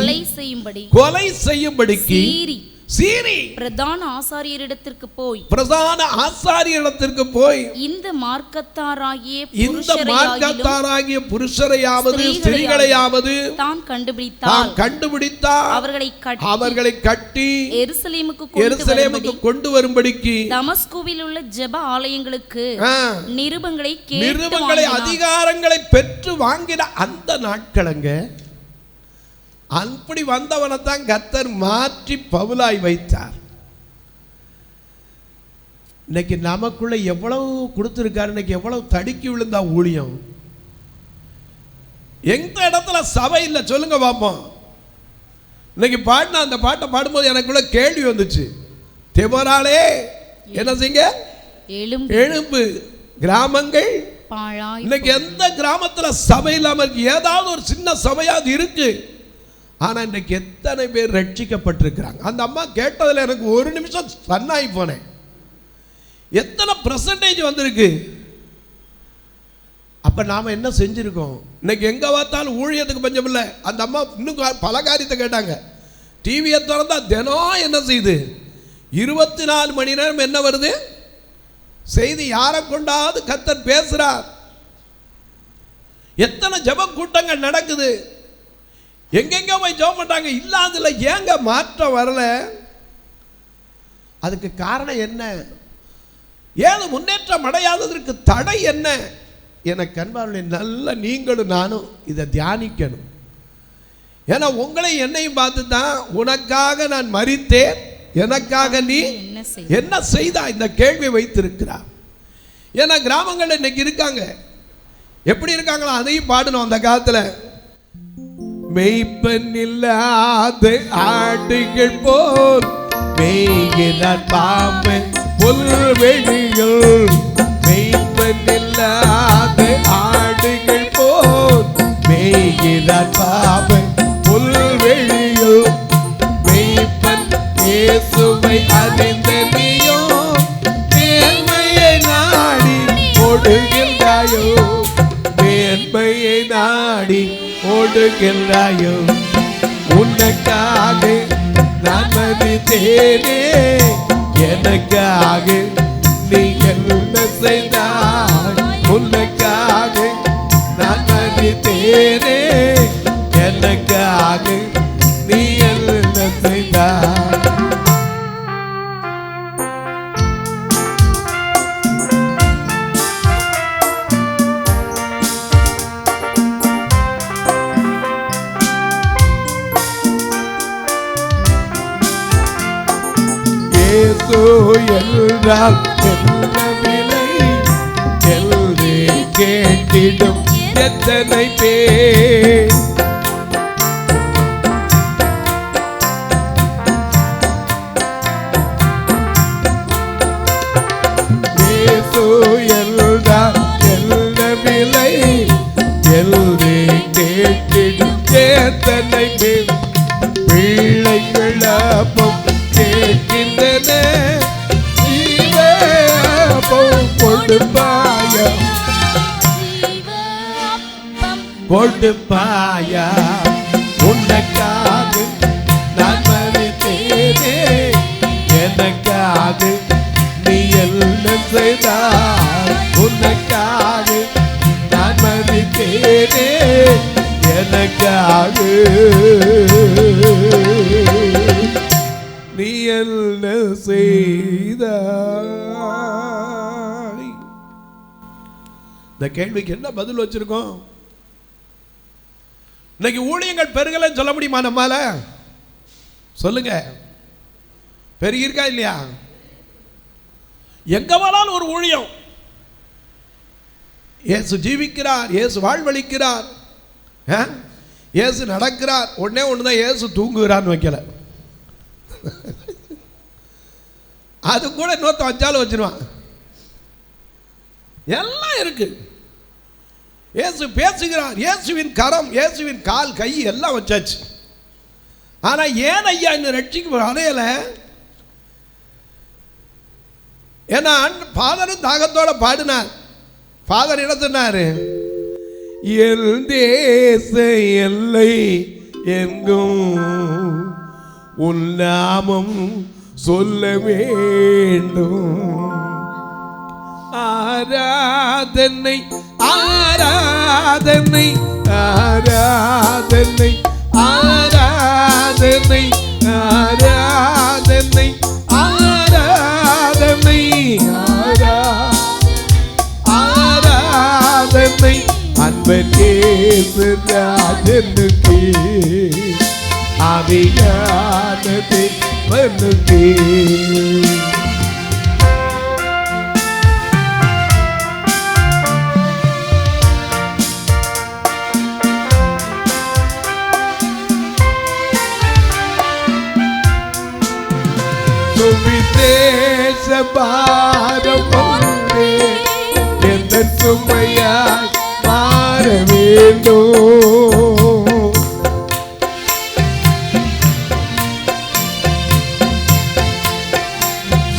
கொலை செய்யும்படிக்கு சீரி பிரதான ஆசாரியரிடத்திற்கு போய் இந்த மார்க்கத்தாராகிய புருஷரையாவது ஸ்திரீகளையாவது தான் கண்டுபிடித்தார் அவர்களை கட்டி எருசலேமுக்கு கொண்டு வரும்படிக்கு தமஸ்குவில் உள்ள ஜெப ஆலயங்களுக்கு நிருபங்களை அதிகாரங்களை பெற்று வாங்கின அந்த நாட்களங்க. அப்படி வந்தவனை தான் கர்த்தர் மாற்றி பவுலாய் வைத்தார். இன்னைக்கு நமக்குள்ள எவ்வளவு கொடுத்திருக்காரு. இன்னைக்கு எவ்வளவு தடுக்கி விழுந்தா ஊழியம். எந்த இடத்துல சபை இல்லை சொல்லுங்க பாப்போம். இன்னைக்கு பாடின அந்த பாட்டை பாடும்போது எனக்குள்ள கேள்வி வந்துச்சு. தெபோராளே என்ன செய்யுங்க? எழும்பு, கிராமங்கள் இன்னைக்கு எந்த கிராமத்துல சபை இல்லாம இருக்கு? ஏதாவது ஒரு சின்ன சபையாவது இருக்கு. ஆனா இன்னைக்கு எத்தனை பேர் ரட்சிக்கப்பட்டிருக்கிறாங்க? அந்த அம்மா கேட்டதுல எனக்கு ஒரு நிமிஷம் சன்னாகி போனேன். எத்தனை % வந்திருக்கு? அப்ப நாம என்ன செஞ்சிருக்கோம்? இன்னைக்கு எங்க பார்த்தாலும் ஊழியத்துக்கு பஞ்சம் இல்லை. அந்த அம்மா இன்னும் பல காரியத்தை கேட்டாங்க. டிவியை திறந்தா தினம் என்ன செய்யுது? 24 மணி நேரம் என்ன வருது? செய்தி. யாரை கொண்டாவது கர்த்தர் பேசுறார். எத்தனை ஜெப கூட்டங்கள் நடக்குது. எங்கெங்க போய் ஜெபம் பண்றாங்க. இல்லாததுல ஏங்க மாற்றம் வரல? அதுக்கு காரணம் என்ன? ஏன் முன்னேற்றம் அடையாததற்கு தடை என்ன? எனக்கு அன்பார்களை நல்ல நீங்களும் நானும் இதை தியானிக்கணும். ஏன்னா உங்களை என்னையும் பார்த்து தான் உனக்காக நான் மரித்தேன், எனக்காக நீ என்ன செய்தா இந்த கேள்வி வைத்திருக்கிறார். ஏன்னா கிராமங்கள்ல இன்னைக்கு இருக்காங்க, எப்படி இருக்காங்களோ அதையும் பாடணும். அந்த காலத்துல மெய்ப்பன் இல்லாத ஆடுகள் போல் மேய்கிறார் பாம்பன் புல்வெளிகள். மெய்ப்பன் இல்லாத ஆடுகள் போல் மேய்கிறார் பாம்பன் புல்வெளிகள். மெய்ப்பன் இயேசுவை அறிந்த நீயோ மேன்மையை நாடி ஓடுகின்றாயோ, மேன்மையை நாடி ஓடுகின்றாயோ. உனக்காக நான் மதித்தேனே, எனக்காக நீ என்ன செய்தாய். உனக்காக நான் மதித்தேனே, எனக்காக நீ என்ன செய்தாய். இயேசு என்றால் என்ன விலை என்று கேட்டிடும் எத்தனை பேர். இயேசு என்றால் என்ன விலை என்று கேட்டிடும் எத்தனை பேர். பிள்ளைகள் அப்பம் கேட்கின்றன, ஜீவப்பம் கொடுப்பாயா, கொடுப்பாயா. உனக்காக நான் மரித்தேனே, எனக்காக நீ என்ன செய்தாய். உனக்காக நான் மரித்தேனே, எனக்காக நீ என்ன செய்தாய். இந்த கேள்விக்கு என்ன பதில் வச்சிருக்கோம்? இன்னைக்கு ஊழியங்கள் பெருகலன்னு சொல்ல முடியுமா நம்மால? சொல்லுங்க, பெருகிருக்கா இல்லையா? எங்க வேணாலும் ஒரு ஊழியம். இயேசு ஜீவிக்கிறார், இயேசு வாழ்வளிக்கிறார், இயேசு நடக்கிறார். ஒன்னே ஒண்ணுதான், இயேசு தூங்குகிறான்னு வைக்கல. அது கூட இன்னொருத்த வச்சாலும் வச்சிருவான். எல்லாம் இருக்கு. இயேசு பேசுகிறார், இயேசுவின் கரம், இயேசுவின் கால், கை எல்லாம் வச்சாச்சு. ஆனா ஏன் ஐயா இன்னும் ரட்சிக்க அடையல? ஏன்னா ஃபாதரும் தாகத்தோட பாடினார். ஃபாதர் என்ன சொன்னாரு? என் தேச எல்லை எங்கும் உன் நாமம் சொல்ல வேண்டும். ஆராதனை ஆராதனை ஆராதனை ஆராதனை ஆராதனை ஆராதனை ஆராதனை அன்பர் இயேசு ராஜனுக்கு ஆவியான தேவனுக்கு. சுவிசேஷ பாரம் ஒன்றே எந்த சுமையாய் மாற வேண்டும்.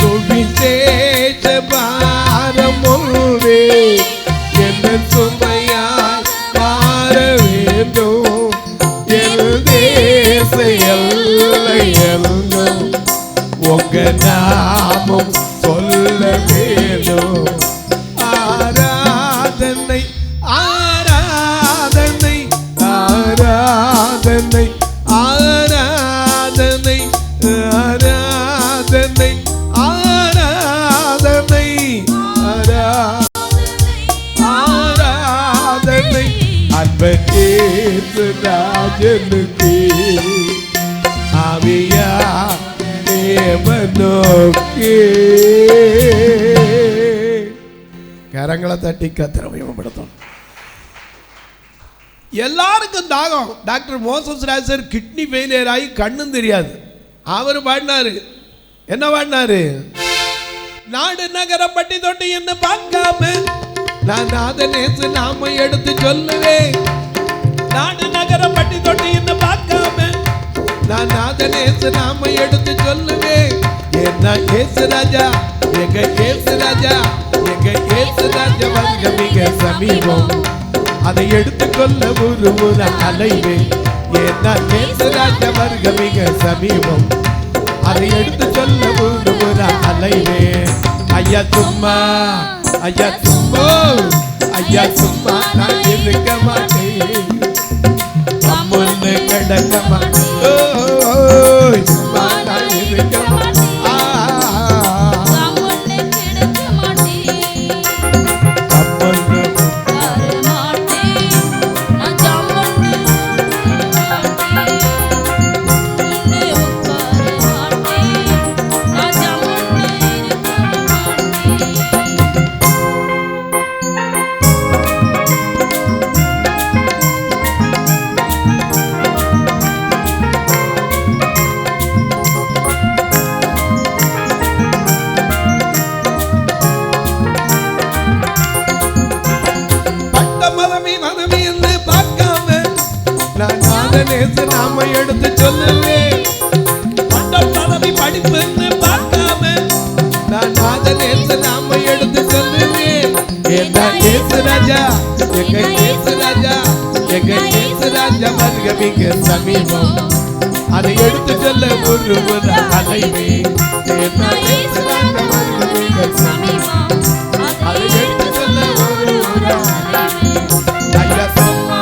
சுவிசேஷ பாரம் ஒன்றே எந்த சுமையாய் மாற வேண்டும். எல் தேச எல்லை எல்லும் உங்க நாமம் சொல்ல வேண்டும். ஆராதனை ஆராதனை ஆராதனை ஆராதனை ஆராதனை ஆராதனை ஆராதனை அன்பர் இயேசு ராஜனுக்கு ஆவியா தேவனுக்கு. கரங்களை தட்டி கர்த்தரை மகிமைப்படுத்தும். எல்லாருக்கும் தாகம். டாக்டர் மோசஸ் ராஜர் கிட்னி ஃபெயிலியர் ஆகி கண்ணும் தெரியாது. அவர் பாடினாரு, என்ன பாடினாரு? நாடு நகரம் பட்டி தொட்டி என்ன பார்க்காம நான் நாதனேசு நாம எடுத்து சொல்லுவேன். நாடு நகரம் பட்டி தொட்டி என்ன பார்க்காம நான் நாதனேசு நாம எடுத்து சொல்லுவேன். என்ன ஏசு ராஜா, எங்க ஏசு ராஜா, எங்க ஏசு ராஜா வருக மிக சமீபம், அதை எடுத்துக்கொள்ள ஒரு முறை அலைவே. ஏன்னா ஏசு ராஜா வருக மிக சமீபம், அதை எடுத்து சொல்ல ஒரு முறை அலைவே. ஐயா சும்மா, ஐயா சும்மா, ஐயா சும்மா நான் இருக்க மாட்டேன், அம்மொன்னு கிடக்க மாட்டேன், சும்மா நான் இருக்க மாட்டேன். நாம எடுத்து சொல்லுவேன். பட்டம் பதவி படிப்புன்னு பார்க்காம நான் நாதனேசு நாம எடுத்து சொல்லுவேன். ஏன்னா ஏசு ராஜா, எங்க ஏசு ராஜா, எங்க ஏசு ராஜா வருக மிக சமீபம், அதை எடுத்து சொல்ல ஒரு முறை அலைவே. ஏன்னா ஏசு ராஜா வருக மிக சமீபம், அதை எடுத்து சொல்ல ஒரு முறை அலைவே. ஐயா சும்மா,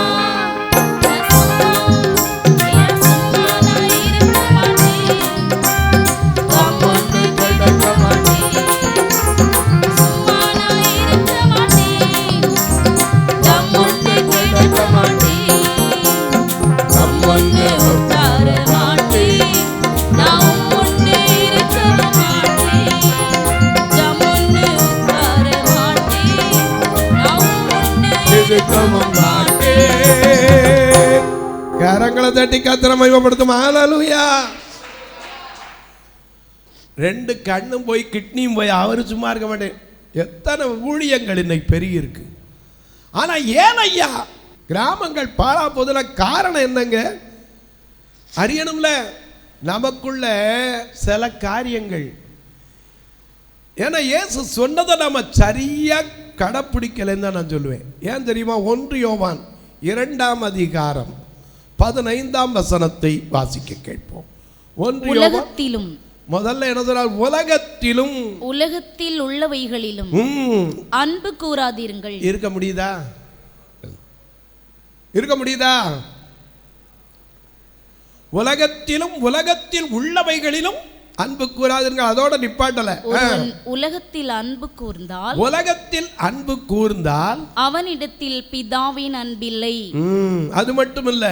கரங்களை தட்டி கர்த்தரை மகிமைப்படுத்தும். ஹல்லேலூயா. ரெண்டு கண்ணும் போய் கிட்னியும் போய் அவரு சும்மா இருக்க மாட்டேன். எத்தனை ஊழியங்கள் இன்னைக்கு பெருகி இருக்கு. ஆனா ஏன் ஐயா கிராமங்கள் பாழா போதுல காரணம் என்னங்க அறியணும்ல. நமக்குள்ள சில காரியங்கள், ஏன்னா இயேசு சொன்னதை நம்ம சரியா கடைப்பிடிக்கலன்னு தான் நான் சொல்லுவேன். ஏன் தெரியுமா? 1 யோவான் 2ஆம் அதிகாரம் 15ஆம் வசனத்தை வாசிக்க கேட்போம். 1 உலகத்திலும், முதல்ல என்ன சொல்றார்? உலகத்திலும், உலகத்தில் உள்ளவைகளிலும் அன்பு கூறாதீர்கள். இருக்க முடியுதா? இருக்க முடியுதா? உலகத்திலும் உலகத்தில் உள்ளவைகளிலும் அன்பு கூறாதீர்கள். அதோட நிப்பாட்டல. உலகத்தில் அன்பு கூர்ந்தால், உலகத்தில் அன்பு கூர்ந்தால் அவனிடத்தில் பிதாவின் அன்பில்லை. அது மட்டும் இல்ல,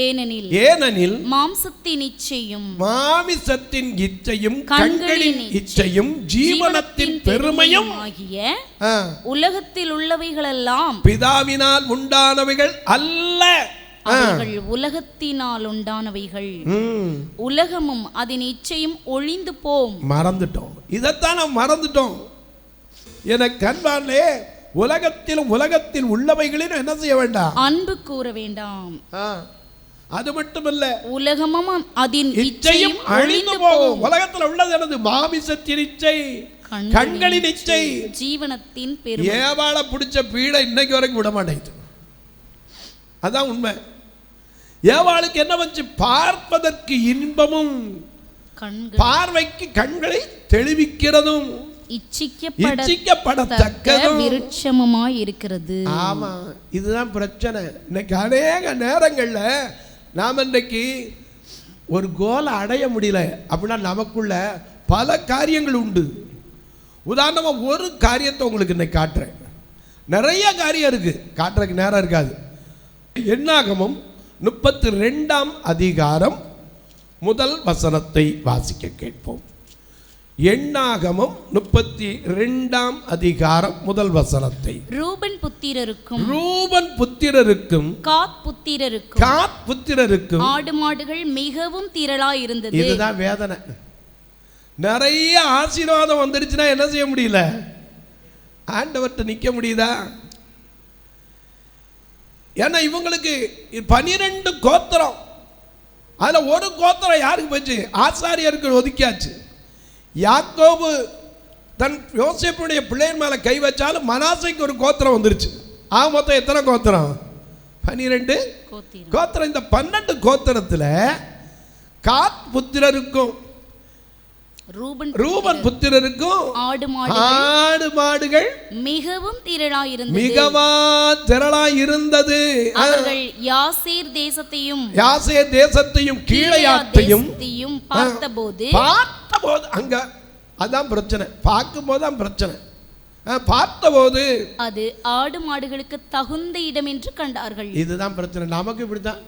ஏனெனில் மாம்சத்தின் இச்சையும், மாமிசத்தின் இச்சையும், கண்களின் இச்சையும், ஜீவனத்தின் பெருமையும் ஆகிய உலகத்தில் உள்ளவைகளெல்லாம் பிதாவினால் உண்டானவைகள் அல்ல. அவைகள் உலகத்தினால் உண்டானவைகள், உலகமும் அதன் இச்சையும் ஒழிந்து போம். மறந்துட்டோம். இதைத்தான் நாம் மறந்துட்டோம். எனக்கு அன்பானே, உலகத்திலும் உலகத்தில் உள்ளவைகளிலும் என்ன செய்ய வேண்டாம்? அன்பு கூற வேண்டாம். அது மட்டுமல்ல, உலகமும் அதன் இச்சையும் அழிந்து போகும். உலகத்தில் உள்ளது என்னது? மாமிசத்தின் இச்சை, கண்களின் இச்சை, ஜீவனத்தின் பெருமை. ஏவாள பிடிச்ச பீடை இன்னைக்கு வரைக்கும் விட மாட்டேங்குது. அதான் உண்மை. ஏவாளுக்கு என்ன வந்து? பார்ப்பதற்கு இன்பமும், பார்வைக்கு கண்களை தெளிவிக்கிறதும், இச்சிக்கப்படத்தக்கதும் விருட்சமுமாய் இருக்கிறது. ஆமா, இதுதான் பிரச்சனை. இன்னைக்கு அநேக நேரங்கள்ல நாம் இன்றைக்கு ஒரு கோலை அடைய முடியல அப்படின்னா நமக்குள்ள பல காரியங்கள் உண்டு. உதாரணமா ஒரு காரியத்தை உங்களுக்கு இன்னைக்கு காட்டுறேன். நிறைய காரியம் இருக்கு, காட்டுறதுக்கு நேரம் இருக்காது. என்னாகமம் 32ஆம் அதிகாரம் முதல் வசனத்தை வாசிக்க கேட்போம். எண்ணாகமம் 32 அதிகாரம் முதல் வசனத்தை. ரூபன் புத்திரருக்கும் காத் புத்திரருக்கும் ஆடு மாடுகள் மிகவும் திரளாய் இருந்தது. இதுதான் வேதனை. நிறைய ஆசீர்வாதம் வந்துருச்சுன்னா என்ன செய்ய முடியல? ஆண்டவர்கிட்ட நிற்க முடியுதா? ஏன்னா இவங்களுக்கு 12 கோத்திரம், அதில் ஒரு கோத்திரம் யாருக்கு போச்சு? ஆசாரியருக்கு ஒதுக்கியாச்சு. யாக்கோபு தன் யோசேப்புடைய பிள்ளையின் மேலே கை வச்சாலும் மனாசைக்கு ஒரு கோத்திரம் வந்துருச்சு. மொத்தம் எத்தனை கோத்திரம்? 12 கோத்திரம். இந்த 12 கோத்திரத்தில் காத் புத்திரருக்கும் ரூபன் புத்திரருக்கும் ஆடு மாடுகள் மிகவும் திரளாய் இருந்தது. அவர்கள் யாசேர் தேசத்தையும் கீழையாத்தையும் பார்த்தபோது அங்க அதான் பிரச்சனை. பார்க்கும்போது தான் பிரச்சனை. பார்த்தபோது அது ஆடு மாடுகளுக்கு தகுந்த இடம் என்று கண்டார்கள். இதுதான் பிரச்சனை. நமக்கு இப்படித்தான்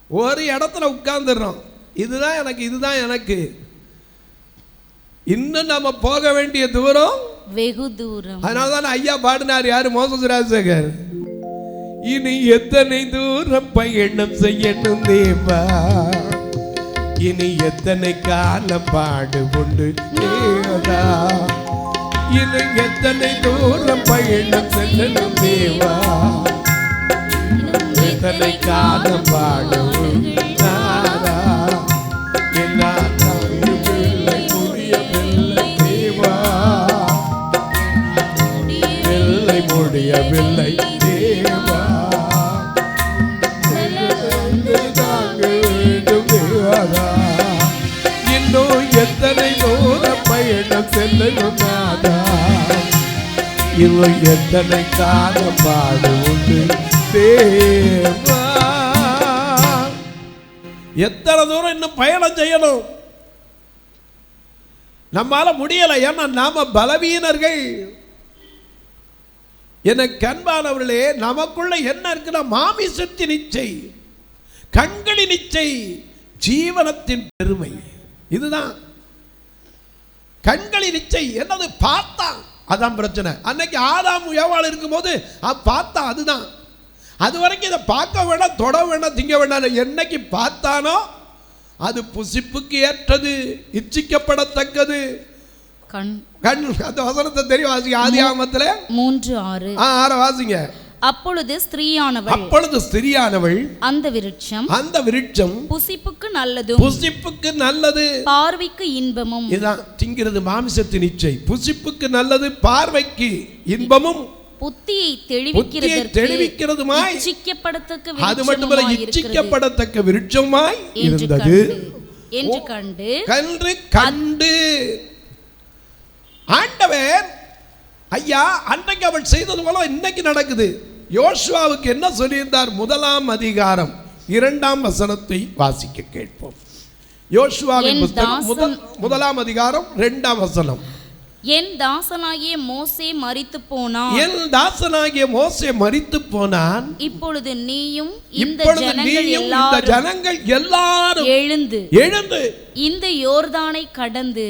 ஒரு இடத்துல உட்கார்ந்துடுறோம். இதுதான் எனக்கு இன்னும் நம்ம போக வேண்டிய தூரம் வெகு தூரம். அதனாலதான் ஐயா பாடினார். யாரு? மோசஸ் ராஜசேகர். இனி எத்தனை தூரம் பயணம் செய்யணும் தேவா, இனி எத்தனை காலம் பாடு கொண்டு தேவா, இனி எத்தனை தூரம் பயணம் செய்யணும் தேவா, எத்தனை காலம் பாடு முடியவில்லை தேவா, இன்னும் எத்தனை தூரம் பயணம் செல்லணும் நாதா, இன்னும் எத்தனை காலம் பாடு உண்டு தேவா. எத்தனை தூரம் இன்னும் பயணம் செய்யணும்? நம்மால முடியல. ஏன்னா நாம பலவீனர்கள். எனக்கு அன்பானவர்களே, நமக்குள்ள என்ன இருக்குன்னா மாமிசத்தின் இச்சை, கண்களின் இச்சை, ஜீவனத்தின் பெருமை. இதுதான் கண்களின் இச்சை. என்னது? பார்த்தா அதான் பிரச்சனை. அன்னைக்கு ஆதாம் ஏவாள் இருக்கும்போது பார்த்தா அதுதான். அது வரைக்கும் இதை பார்க்க வேண்டாம், தொட வேண்டாம், திங்க வேண்டாம். என்னைக்கு பார்த்தானோ அது புசிப்புக்கு ஏற்றது, இச்சிக்கப்படத்தக்கது. கண் அந்த வசனத்தை தெரியும். வாசிங்க. ஆதியாகமத்துல 3:6 வாசிங்க. அப்பொழுது ஸ்திரீயானவள் அந்த விருட்சம் புசிப்புக்கு நல்லது, பார்வைக்கு இன்பமும். இதான் திங்கிறது மாமிசத்தின் இச்சை. புசிப்புக்கு நல்லது, பார்வைக்கு இன்பமும், புத்தியை தெளிவிக்கிறதுமாய், அது மட்டுமல்ல இச்சிக்கப்படத்தக்க விருட்சமாய் இருந்தது என்று கண்டு ஆண்டவர் ஐயா அன்றைக்கு அவள் செய்தது போல இன்னைக்கு நடக்குது. யோசுவாவுக்கு என்ன சொல்லியிருந்தார்? 1 அதிகாரம் 2 வசனத்தை வாசிக்க கேட்போம். யோசுவாவின் புத்தகம் 1 அதிகாரம் 2 வசனம். என் தாசனாகிய மோசே மரித்து போனான். இப்பொழுது நீயும் இந்த ஜனங்கள் எல்லாரும் எழுந்து இந்த யோர்தானை கடந்து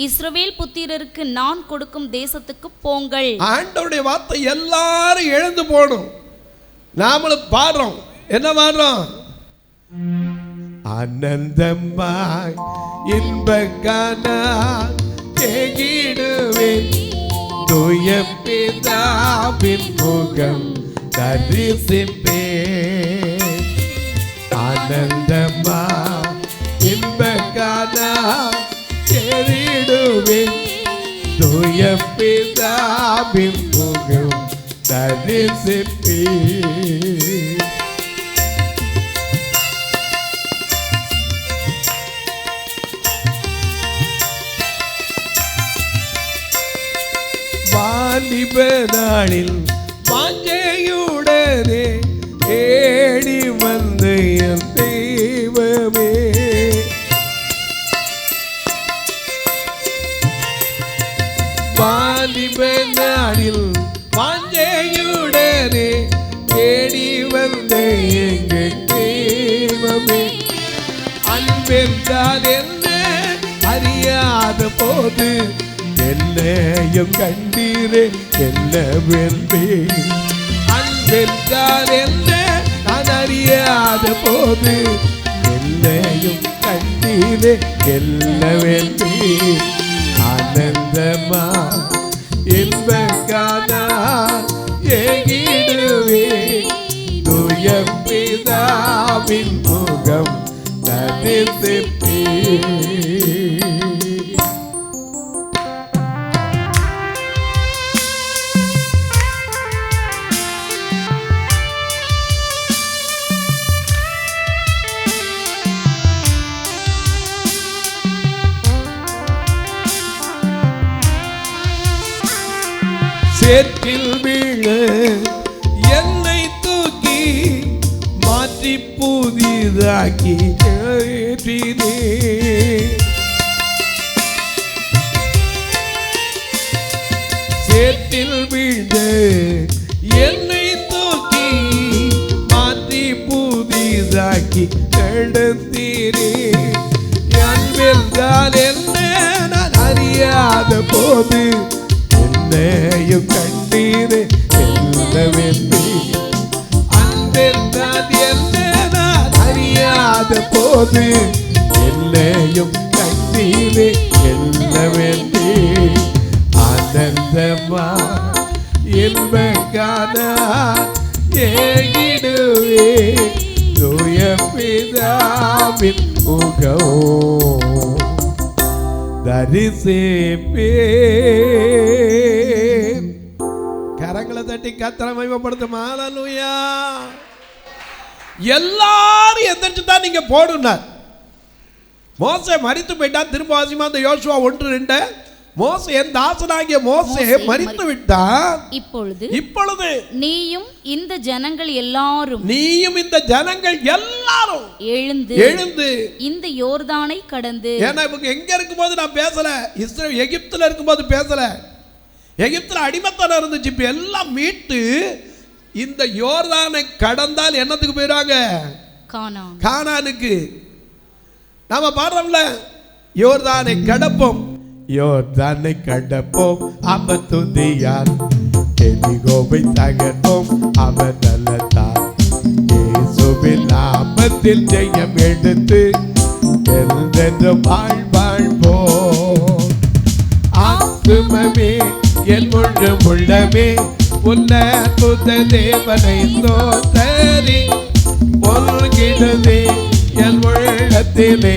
இஸ்ரவேல் புத்திரருக்கு நான் கொடுக்கும் தேசத்துக்கு போங்கள். ஆண்டவருடைய வார்த்தை எல்லாரும் எழுந்து போகணும். நாமளும் பாடுறோம். என்ன பாடுறோம்? ஆனந்தமாய் இன்பகானா கேகிடுவேன், தூய பிதாவின் முகம் தரிசிப்பேன். ஆனந்தமாய் இன்பகானா கேகிடுவேன், தூய பிதாவின் முகம் தரிசிப்பேன். வாலிப நாளில் வாஞ்சையுடனே ஏடி வந்து என் தெய்வமே, வாலிப நாளில் வாஞ்சையுடனே ஏடி வந்த எங்கள் தெய்வமே, அன்பென்றால் என்ன அறிய அறியாத போது என்னையும் கண்டீரே என்னவென்றே. அன்பென்றால் என்ன நான் அறியாத போது என்னையும் கண்டீரே என்னவென்றே. ஆனந்தமா இன்பக்கானா ஏகிடுவே தூய பிதாவின் முகம் தரிசிப்பே. சேற்றில் வீழ என்னை தூக்கி மாற்றி புதிதாக்கி ஏற்றினே. சேற்றில் வீழ என்னை தூக்கி மாற்றி புதிதாக்கி எழுந்தீரே. அன்பில்தான் என்ன நான் அறியாத போது என்னையும் கண்டீரே என்னவென்றே. அன்பென்றால் என்ன நான் அறியாத போது என்னையும் கண்டீரே என்னவென்றே. ஆனந்தமா இன்பக்கானா ஏகிடுவே தூய பிதாவின் முகம் தரிசிப்பே. கரங்களை தட்டி கர்த்தரை மகிமைப்படுத்தும். ஹல்லேலூயா. எல்லாரும் எந்திரிச்சு தான் நீங்க போடுனார். மோசே மரித்து போயிட்டான். திரும்ப வாசிமா அந்த யோசுவா 1:2. மோசே என் தாசனாகிய மோசே மரித்து விட்டான். இப்பொழுது நீயும் இந்த ஜனங்கள் எல்லாரும் எழுந்து இந்த யோர்தானை கடந்து. ஏன்னா இவங்க எங்க இருக்கும்போது நான் பேசல, இஸ்ரேல் எகிப்துல இருக்கும்போது பேசல. எகிப்துல அடிமைத்தனம் இருந்துச்சு. இப்ப எல்லாம் மீட்டு இந்த யோர்தானை கடந்தால் என்னத்துக்கு போயிடுவாங்க? கானானுக்கு. நாம பாடுறோம்ல, யோர்தானை கடப்போம், யோர்தானை கடப்போம், அவன் துதியால் எரிகோவை தகர்ப்போம், அவன் நல்லதால் இயேசுவின் நாமத்தில் ஜெயம் எடுத்து என்றென்றும் வாழ்வோம். ஆத்துமமே என் முழு உள்ளமே உன்ன புத்த தேவனை தோத்தரி பொல்கிடதே என் உள்ளத்திலே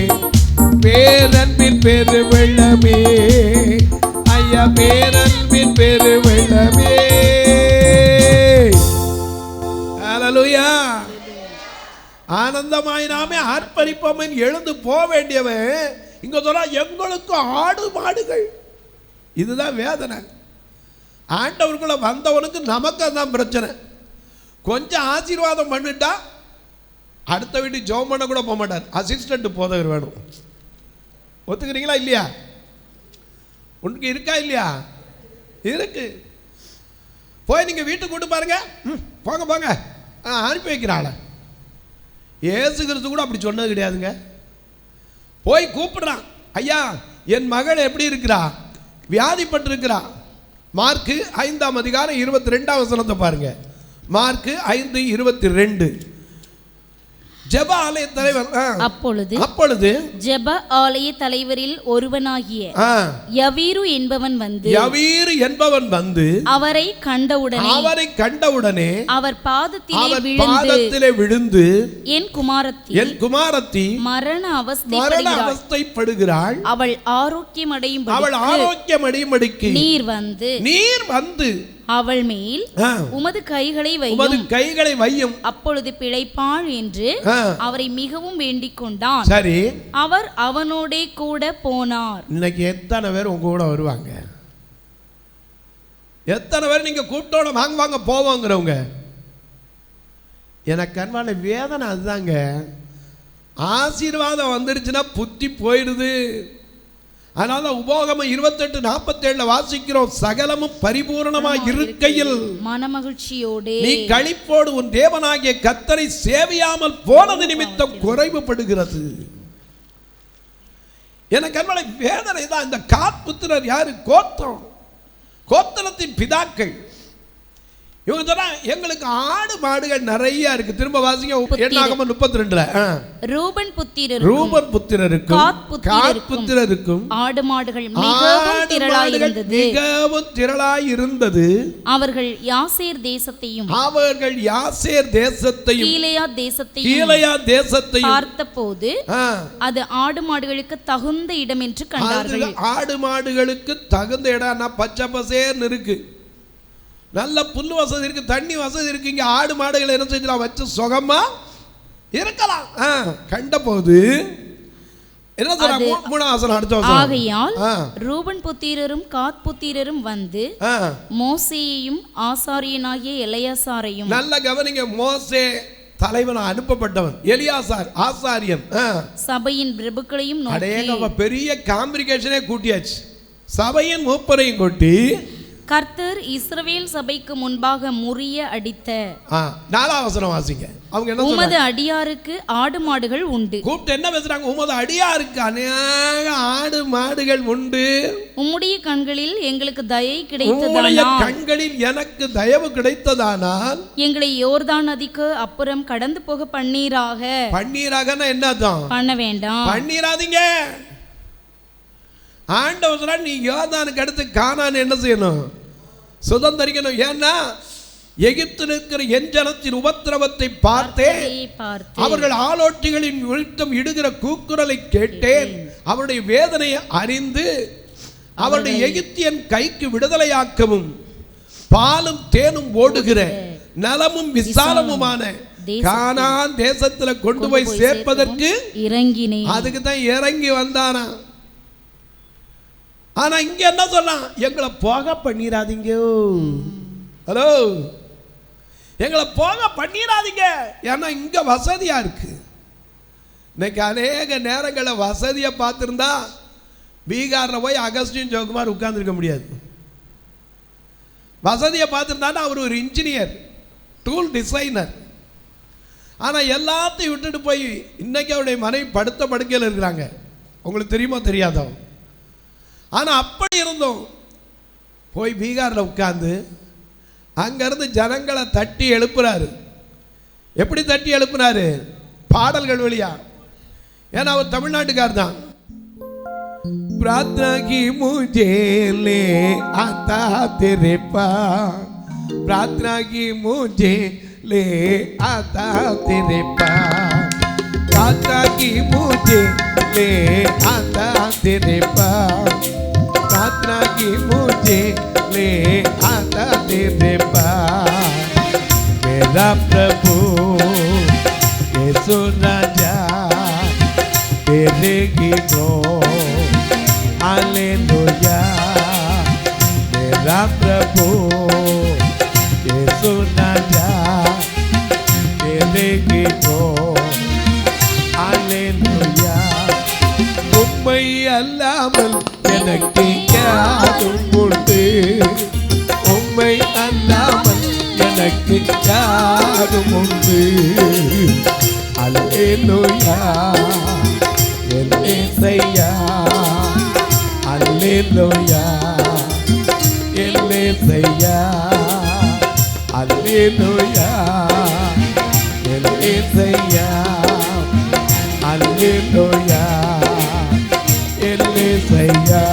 பேரன்பின் பெரு வெள்ளமே. ஐயா பேரன்பின் பெரு வெள்ளமே. ஹல்லேலூயா. ஆனந்தமாய் நாமே ஆர்ப்பரிப்போம். எழுந்து போக வேண்டியவன் இங்க சொல்ல எங்களுக்கு ஆடு மாடுகள். இதுதான் வேதனை. ஆண்டவருக்குள்ள வந்தவனுக்கு நமக்கு அதான் பிரச்சனை. கொஞ்சம் ஆசீர்வாதம் பண்ணிட்டா அடுத்த வீட்டு ஜெபம் பண்ண கூட போக மாட்டார். அசிஸ்டன்ட் போதகர் வேணும். ஒத்துக்கிறீங்களா இல்லையா? உனக்கு இருக்கா இல்லையா? இருக்கு. போய் நீங்க வீட்டுக்கு கூட்டு பாருங்க. போங்க போங்க அனுப்பி வைக்கிறாள். ஏசு கிறிஸ்து கூட அப்படி சொன்னது கிடையாதுங்க. போய் கூப்பிடுறான். ஐயா என் மகள் எப்படி இருக்கிறா? வியாதிப்பட்டு இருக்கிறா. மார்க்கு 5:22 பாருங்க. மார்க்கு 5:22. ஜெப ஆலய தலைவர் அப்பொழுது ஜெப ஆலய தலைவரில் ஒருவனாகிய யவீரு என்பவன் வந்து அவரை கண்டவுடனே அவர் பாதத்திலே விழுந்து என் குமாரத்தி மரண அவஸ்தைப்படுகிறாள், அவள் ஆரோக்கியமடையும்படிக்கு நீர் வந்து அவள் மேல் உமது கைகளை வையும், அப்பொழுது பிழைப்பாள் என்று அவரை மிகவும் வேண்டிக் கொண்டான். சரி, அவர் அவனோடே கூட போனார். இன்னைக்கு எத்தனை பேர் உங்க கூட வருவாங்க? எத்தனை பேர் நீங்க கூட்டோட வாங்க போவாங்கிறவங்க? எனக்கு அன்பான வேதனை அதுதாங்க. ஆசீர்வாதம் வந்துருச்சுன்னா புத்தி போயிடுது. அதனால உபோகமம் 28:47 வாசிக்கிறோம். சகலமும் பரிபூரணமாய் இருக்கையில் மனமகிழ்ச்சியோடு நீ களிப்போடு உன் தேவனாகிய கர்த்தரை சேவியாமல் போனது நிமித்தம் குறைவுபடுகிறது. எனக்கு அன்பான வேதனை தான். இந்த காத் புத்திரர் யாரு? கோத்திரம், கோத்திரத்தின் பிதாக்கள். இவங்க சொன்னா எங்களுக்கு ஆடு மாடுகள் நிறைய இருக்கு. திரும்ப வாசிங்க எண்ணாகமம் 32ல. ரூபன் புத்திரருக்கும் காத் புத்திரருக்கும் ஆடு மாடுகள் மிகவும் திரளாய் இருந்தது. அவர்கள் யாசேர் தேசத்தையும் கீலேயாத் தேசத்தையும் பார்த்தபோது அது ஆடு மாடுகளுக்கு தகுந்த இடம் என்று கண்டார்கள். ஆடு மாடுகளுக்கு தகுந்த இடம் பச்சை பசேர்னு இருக்கு, நல்ல புல் வசதி இருக்கு, தண்ணி வசதி இருக்கு. இங்க ஆடு மாடுகள் என்ன செஞ்சலாம்? வச்சு சுகமா இருக்கலாம். கண்ட போது என்ன சொல்றாங்க? 3ஆம் வசனம் அடுத்த வசனம். ஆகையால் ரூபன் புத்திரரும் காத் புத்திரரும் வந்து மோசேயையும் ஆசாரியனாகிய எலியாசாரையும். நல்ல கவனிங்க, மோசே தலைவன் அனுப்பப்பட்டவன், எலியாசார் ஆசாரியன், சபையின் பிரபுக்களையும் நோக்கி பெரிய காம்ப்ளிகேஷனே கூட்டியாச்சு. சபையின் மூப்பரையும் கொட்டி கர்த்தர் இஸ்ரவேல் சபைக்கு முன்பாக முறிய அடித்த 4ஆம் வசனம் வாசிங்க. அவங்க என்ன சொல்றாங்க? உமது அடியாருக்கு ஆடு மாடுகள் உண்டு. கூப்பிட்டு என்ன பேசுறாங்க? உமது அடியாருக்கு அநேக ஆடு மாடுகள் உண்டு. உம்முடைய கண்களில் எங்களுக்கு தயை கிடைத்ததானால், கண்களில் எனக்கு தயவு கிடைத்ததானால் எங்களை யோர்தான் நதிக்கு அப்புறம் கடந்து போக பன்னீராக. பன்னீராகனா என்னதான்? பண்ண வேண்டாம், பன்னீராதீங்க. ஆண்டவர் சொல்றார், நீ யோர்தானுக்கு அடுத்து கானான் என்ன செய்யணும்? சுதந்தரிக்கணும். ஏன்னா எகிப்தில் இருக்கிற என் ஜனத்தின் உபத்திரவத்தை பார்த்தேன், அவர்கள் ஆலோட்டிகளின் நிமித்தம் இடுகிற கூக்குரலை கேட்டேன், அவருடைய வேதனையை அறிந்து அவருடைய எகிப்தியன் கைக்கு விடுதலையாக்கவும் பாலும் தேனும் ஓடுகிற நலமும் விசாலமுமான கானான் தேசத்துல கொண்டு போய் சேர்ப்பதற்கு இறங்கினேன். அதுக்கு தான் இறங்கி வந்தானா. ஆனா இங்க என்ன சொல்லலாம்? எங்களை போக பண்ணிடாதீங்க. ஹலோ, எங்களை போக பண்ணிடாதீங்க. ஏன்னா இங்க வசதியா இருக்கு. இன்னைக்கு அநேக நேரங்களில் வசதியை பார்த்துருந்தா பீகாரில் போய் அகஸ்டின் ஜோகுமார் உட்கார்ந்துருக்க முடியாது. வசதியை பார்த்துருந்தானா அவர் ஒரு இன்ஜினியர், டூல் டிசைனர். ஆனால் எல்லாத்தையும் விட்டுட்டு போய் இன்னைக்கு அவருடைய மனைவி படுத்த படுக்கையில் இருக்கிறாங்க. உங்களுக்கு தெரியுமா தெரியாதோ? ஆனால் அப்படி இருந்தோம் போய் பீகாரில் உட்கார்ந்து அங்கேருந்து ஜனங்களை தட்டி எழுப்புறாரு. எப்படி தட்டி எழுப்புனாரு? பாடல்கள் வழியா. ஏன்னா அவர் தமிழ்நாட்டுக்கார் தான். प्रार्थना की मुझे ले आता तेरे पास, प्रार्थना की मुझे ले आता तेरे पास, प्रार्थना की मुझे ले आता तेरे पास, प्रार्थना की मुझे ले आता तेरे पास, मेरा प्रभु यीशु राजा तेरे गीतों हालेलुया, मेरा प्रभु यीशु राजा तेरे गीतों हालेलुया, உம்மை அல்லாமல் எனக்கு யாரும் உண்டு, உம்மை அல்லாமல் எனக்கு யாரும் உண்டு, அல்லேலூயா என் இயேசையா, அல்லேலூயா என் இயேசையா, அல்லேலூயா என் இயேசையா, அல்லேலூயா என் இயேசையா.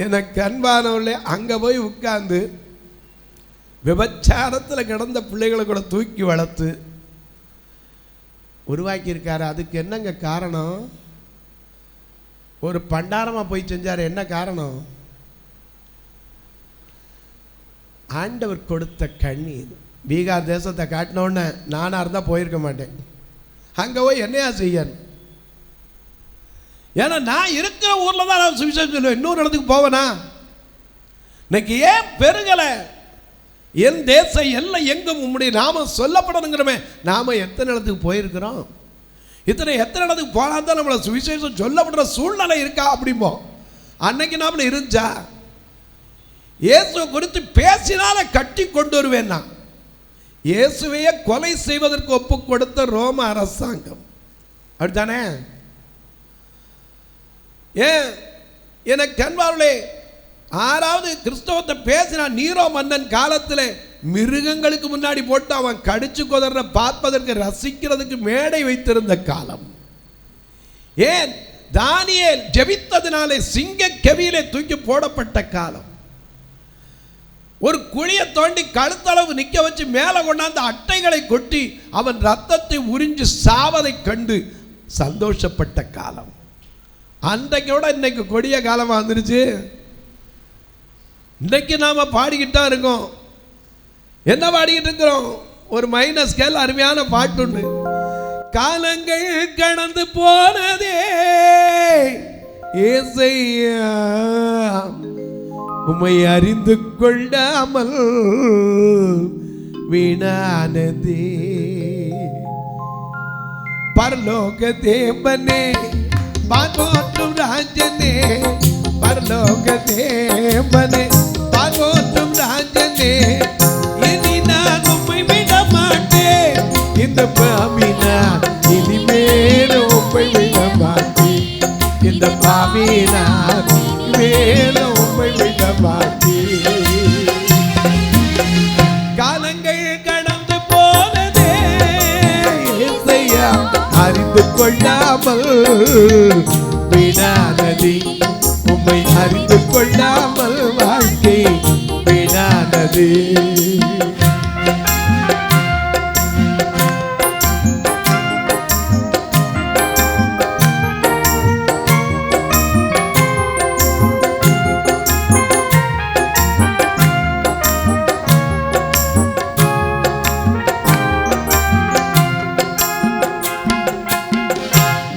எனக்கு அன்பானவர்களே, அங்கே போய் உட்கார்ந்து விபச்சாரத்தில் கிடந்த பிள்ளைகளை கூட தூக்கி வளர்த்து உருவாக்கியிருக்காரு. அதுக்கு என்னங்க காரணம்? ஒரு பண்டாரமாக போய் செஞ்சார். என்ன காரணம்? ஆண்டவர் கொடுத்த கண்ணீர். பீகார் தேசத்தை காட்டினோன்னு நானாக இருந்தால் போயிருக்க மாட்டேன். அங்கே போய் என்னையா செய்யணும்? ஏன்னா நான் இருக்கிற ஊரில் தான் நான் சுவிசேஷம் சொல்லுவேன். இன்னொரு இடத்துக்கு போவேனா? இன்னைக்கு ஏன் பெருகலை? என் தேச எல்லாம் எங்கும் உம்முடைய நாமம் சொல்லப்படணுங்கிறமே. நாம் எத்தனை இடத்துக்கு போயிருக்கிறோம்? எத்தனை இடத்துக்கு போனால் தான் நம்மளை சுவிசேஷம் சொல்லப்படுற சூழ்நிலை இருக்கா அப்படிம்போம். அன்னைக்கு நாம இருந்துச்சா? இயேசு குறித்து பேசினால கட்டி கொண்டு வருவேன். நான் இயேசுவையே கொலை செய்வதற்கு ஒப்பு கொடுத்த ரோம அரசாங்கம் அப்படித்தானே? ஏன் எனக்கு அன்பார்களே, 6வது கிறிஸ்தவத்தை பேசினா நீரோ மன்னன் காலத்தில் மிருகங்களுக்கு முன்னாடி போட்டு அவன் கடிச்சு கொதற பார்ப்பதற்கு ரசிக்கிறதுக்கு மேடை வைத்திருந்த காலம். ஏன் தானியேல் ஜெபித்ததினாலே சிங்க கெவியிலே தூக்கி போடப்பட்ட காலம். ஒரு குழியை தோண்டி கழுத்தளவு நிற்க வச்சு மேலே கொண்டாந்து அட்டைகளை கொட்டி அவன் ரத்தத்தை உறிஞ்சு சாவதை கண்டு சந்தோஷப்பட்ட காலம். அன்றைக்கோட இன்னைக்கு கொடிய காலமாக வந்துருச்சு. இன்னைக்கு நாம பாடிக்கிட்டா இருக்கோம். என்ன பாடிக்கிட்டு இருக்கிறோம்? ஒரு மைனர் ஸ்கேல் அருமையான பாட்டு உண்டு. காலங்கள் கடந்து போனதே ஏசையா, உம்மை அறிந்து கொள்ளாமல் வீணானதே. பரலோக தேவனே, பாகோற்றும் ராஜனே, பரலோக தேவனே, பாகோற்றும் ராஜனே, இனி நான் உம்மை விட மாட்டேன். இந்த பாவி நான் இனிமேலும் உம்மை விட மாட்டேன். இந்த பாவி நான் இனிமேலும் உம்மை விட மாட்டேன். காலங்கள் கடந்து போனதே இசையா, அறிந்து கொள்ளாமல் வீணானது. உம்மை அறிந்து கொள்ளாமல் வாழ்க்கை வீணானது.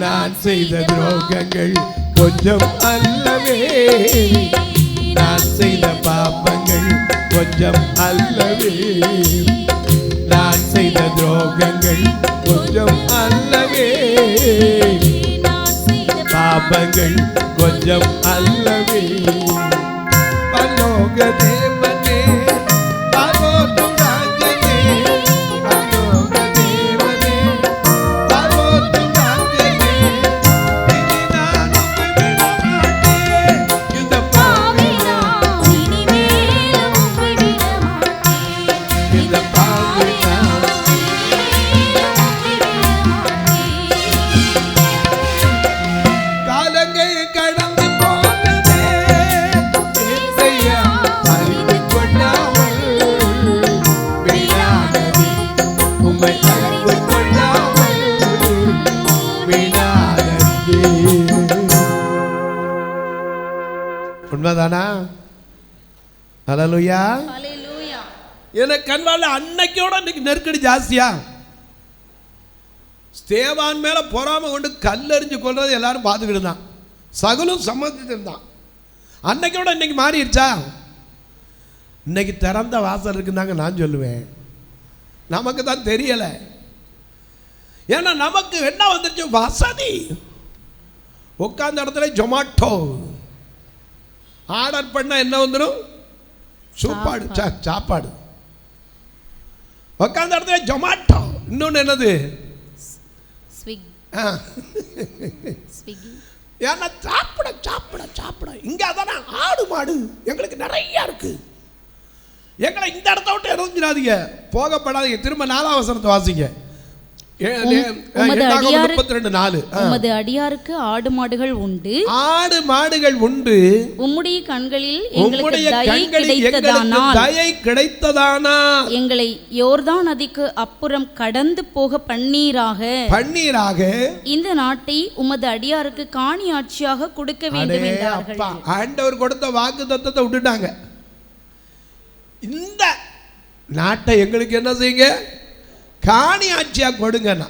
நான் செய்த துரோகங்கள் கொஞ்சம் அல்லவே, நான் செய்த பாபங்கள் கொஞ்சம் அல்லவே, நான் செய்த துரோகங்கள் கொஞ்சம் அல்லவே, பாபங்கள் கொஞ்சம் அல்லவே. பரலோக தேவனே, பாகோற்றும் ராஜனே, பரலோக தேவனே, பாகோற்றும் ராஜனே, இனி நான் உம்மை விட மாட்டேன். இந்த பாவி நான் இனிமேலும் உம்மை விட மாட்டேன். இந்த பாவி நான் காலங்கள் கடந்து போனதே இசையா, அறிந்து கொள்ளாமல் வீணானது. உம்மை அறிந்து கொள்ளாமல் வீணானது. உண்மைதானா? ஹல்லேலூயா. ஹல்லேலூயா. எனக்கு கண்வால அன்னைக்கோட இன்னைக்கு நெருக்கடி ஜாஸ்தியா? ஸ்தேவான் மேல பொறாமை கொண்டு கல்லெறிஞ்சு கொள்றது எல்லாரும் பார்த்துக்கிட்டு தான், சகலும் சம்மதிச்சிருந்தான். அன்னைக்கோட இன்னைக்கு மாறிடுச்சா? இன்னைக்கு திறந்த வாசல் இருக்குதாங்க நான் சொல்லுவேன். நமக்கு தான் தெரியல. ஏன்னா நமக்கு என்ன வந்துருச்சு? வசதி. உட்கார்ந்த இடத்துல ஜொமாட்டோ ஆர்டர் பண்ண என்ன வந்துடும்? சூப்பாடு, சாப்பாடு. உட்கார்ந்த இடத்துல ஜொமாட்டோ. இன்னொன்று என்னது? ஸ்விக்கி. ஏன்னா சாப்பிட சாப்பிட சாப்பிட இங்கே அதானே ஆடு மாடு எங்களுக்கு நிறைய இருக்கு. எங்களை இந்த இடத்த விட்டு எறிஞ்சிடாதீங்க, போகப்படாதீங்க. திரும்ப 4ஆம் வசனத்தை வாசிங்க. உமது அடியாருக்கு ஆடு மாடுகள் உண்டு, ஆடு மாடுகள் உண்டு. உம்முடைய கண்களில் எங்களுக்கு தயை கிடைத்ததானால் எங்களை யோர்தான் நதிக்கு அப்புறம் கடந்து போக பன்னீராக இந்த நாட்டை உமது அடியாருக்கு காணி ஆட்சியாக கொடுக்க வேண்டும் என்றார்கள். ஆண்டவர் கொடுத்த வாக்குத்தத்தத்தை விட்டுட்டாங்க. இந்த நாட்டை எங்களுக்கு என்ன செய்யுங்க, காணி ஆட்சியா கொடுங்கன்னா.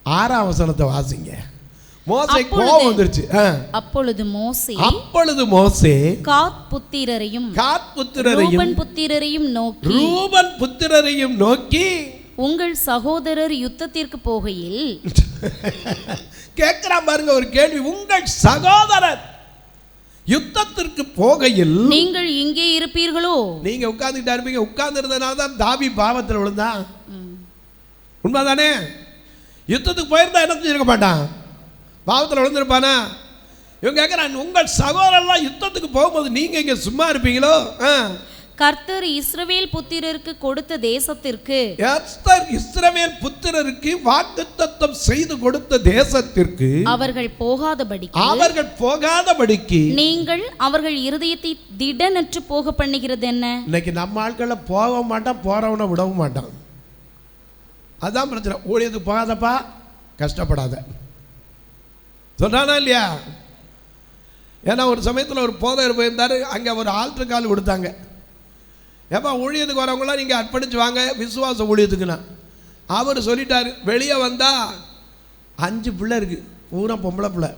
6ஆம் வசனத்தை வாசிங்க. மோசே கோபம் வந்துருச்சு. அப்பொழுது மோசே காத் புத்திரரையும் ரூபன் புத்திரரையும் நோக்கி உங்கள் சகோதரர் யுத்தத்திற்கு போகையில் கேட்கிறான் பாருங்க ஒரு கேள்வி. உங்கள் சகோதரர் யுத்தத்திற்கு போகையில் நீங்கள் இங்கே இருப்பீர்களோ? நீங்க உட்கார்ந்துட்டா இருப்பீங்க. உட்கார்ந்து இருந்தனால தான் தாவி பாவத்தில் விழுந்தான். உண்மைதானே? யுத்தத்துக்கு போயிருந்தா என்ன செஞ்சிருக்க மாட்டான், பாவத்தில் விழுந்திருப்பானா? இவங்க கேட்கிறான், உங்கள் சகோதரர்லாம் யுத்தத்துக்கு போகும்போது நீங்க இங்க சும்மா இருப்பீங்களோ? கர்த்தர் இஸ்ரவேல் புத்திரருக்கு கொடுத்த தேசத்திற்கு, இஸ்ரவேல் புத்திரருக்கு வாக்குத்தத்தம் செய்து கொடுத்த தேசத்திற்கு அவர்கள் போகாதபடிக்கு நீங்கள் அவர்கள் இருதயத்தை திடனற்று போக பண்ணுகிறது என்ன? இன்னைக்கு நம்ம ஆட்களை போக மாட்டான், போறவனை விடவும் மாட்டான். அதான் பிரச்சனை. ஊழியத்துக்கு போகாதப்பா, கஷ்டப்படாத சொல்றானா இல்லையா? ஏன்னா ஒரு சமயத்தில் ஒரு போதையர் போயிருந்தாரு. அங்கே ஒரு ஆல்ட்ரு கால் கொடுத்தாங்க. ஏப்பா ஊழியத்துக்கு வரவங்களாம் நீங்கள் அர்ப்பணிச்சு வாங்க விசுவாச ஊழியத்துக்குண்ணா. அவர் சொல்லிட்டாரு, வெளியே வந்தால் 5 பிள்ளை இருக்குது, பூரா பொம்பளை பிள்ளை.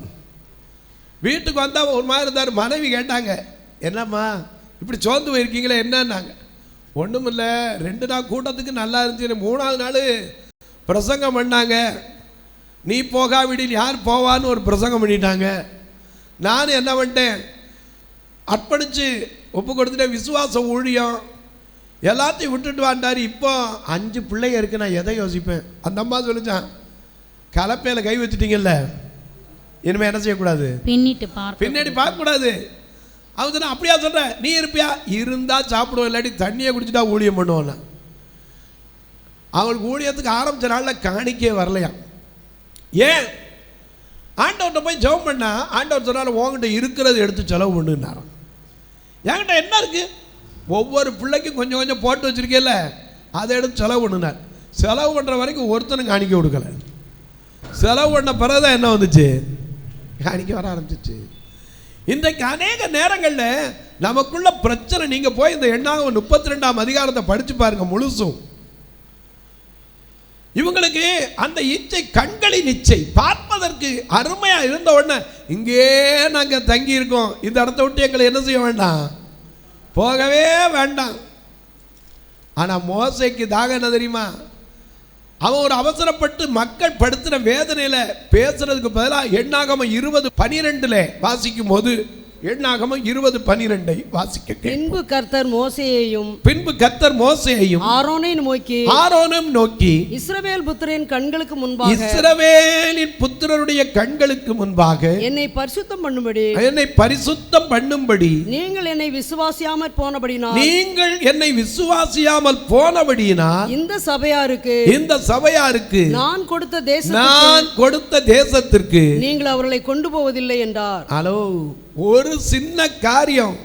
வீட்டுக்கு வந்தால் ஒரு மாதிரி இருந்தார். மனைவி கேட்டாங்க, என்னம்மா இப்படி சோர்ந்து போயிருக்கீங்களே என்னன்னாங்க. ஒன்றும் இல்லை, 2 நாள் கூட்டத்துக்கு நல்லா இருந்துச்சு, 3ஆவது நாள் பிரசங்கம் பண்ணாங்க. நீ போகாவிடில் யார் போவான்னு ஒரு பிரசங்கம் பண்ணிட்டாங்க. நான் என்ன பண்ணிட்டேன், அர்ப்பணித்து ஒப்பு கொடுத்துட்டேன், விசுவாச ஊழியம் எல்லாத்தையும் விட்டுட்டு வாண்டாரு. இப்போ 5 பிள்ளைங்க இருக்கு, நான் எதை யோசிப்பேன்? அந்த அம்மா சொல்லிச்சான், கலப்பையில் கை வச்சுட்டீங்கல்ல, இனிமேல் என்ன செய்யக்கூடாது, பின்னாடி பார்க்கக்கூடாது. அவன் சொன்ன, அப்படியா சொல்ற, நீ இருப்பியா? இருந்தா சாப்பிடுவோம், இல்லாட்டி தண்ணியை குடிச்சுட்டா ஊழியம் பண்ணுவோம். அவங்களுக்கு ஊழியத்துக்கு ஆரம்பிச்ச நாளில் காணிக்கே வரலையா? ஏன்? ஆண்டவர்கிட்ட போய் ஜெபம் பண்ணா ஆண்டவர் சொன்னாலும் உங்ககிட்ட இருக்கிறது எடுத்து செலவு பண்ணுன்னாராம். என்கிட்ட என்ன இருக்கு, ஒவ்வொரு பிள்ளைக்கும் கொஞ்சம் கொஞ்சம் போட்டு வச்சிருக்கேல்ல, அதை எடுத்து செலவு பண்ணுனார். செலவு பண்ணுற வரைக்கும் ஒருத்தனும் காணிக்க கொடுக்கல. செலவு பண்ண பிறகுதான் என்ன வந்துச்சு, காணிக்க வர ஆரம்பிச்சிச்சு. இன்றைக்கு அநேக நேரங்களில் நமக்குள்ள பிரச்சனை. நீங்க போய் இந்த எண்ணாகமம் 32ஆம் அதிகாரத்தை படிச்சு பாருங்க முழுசும். இவங்களுக்கு அந்த இச்சை, கண்களின் இச்சை பார்ப்பதற்கு அருமையா இருந்த உடனே இங்கே நாங்க தங்கி இருக்கோம், இந்த இடத்த விட்டு எங்களை என்ன செய்ய வேண்டாம், போகவே வேண்டாம். ஆனா மோசேக்கு தாகம் என்ன தெரியுமா? அவன் ஒரு அவசரப்பட்டு மக்கள் படுத்தின வேதனையில பேசுறதுக்கு பதிலாக எண்ணாகமம் 20:12 வாசிக்கும் போது, எண்ணாகமம் 20:12 வாசிக்க. பின்பு கர்த்தர் மோசேயையும் ஆரோனையும் நோக்கி இஸ்ரவேல் புத்திரரின் கண்களுக்கு முன்பாக, இஸ்ரவேலின் புத்திரருடைய கண்களுக்கு முன்பாக என்னை பரிசுத்தம் பண்ணும்படி நீங்கள் என்னை விசுவாசியாமல் போனபடியினால் இந்த சபையாருக்கு நான் கொடுத்த தேசத்திற்கு நீங்கள் அவர்களை கொண்டு போவதில்லை என்றார். ஹலோ, ஒரு சின்ன காரியம்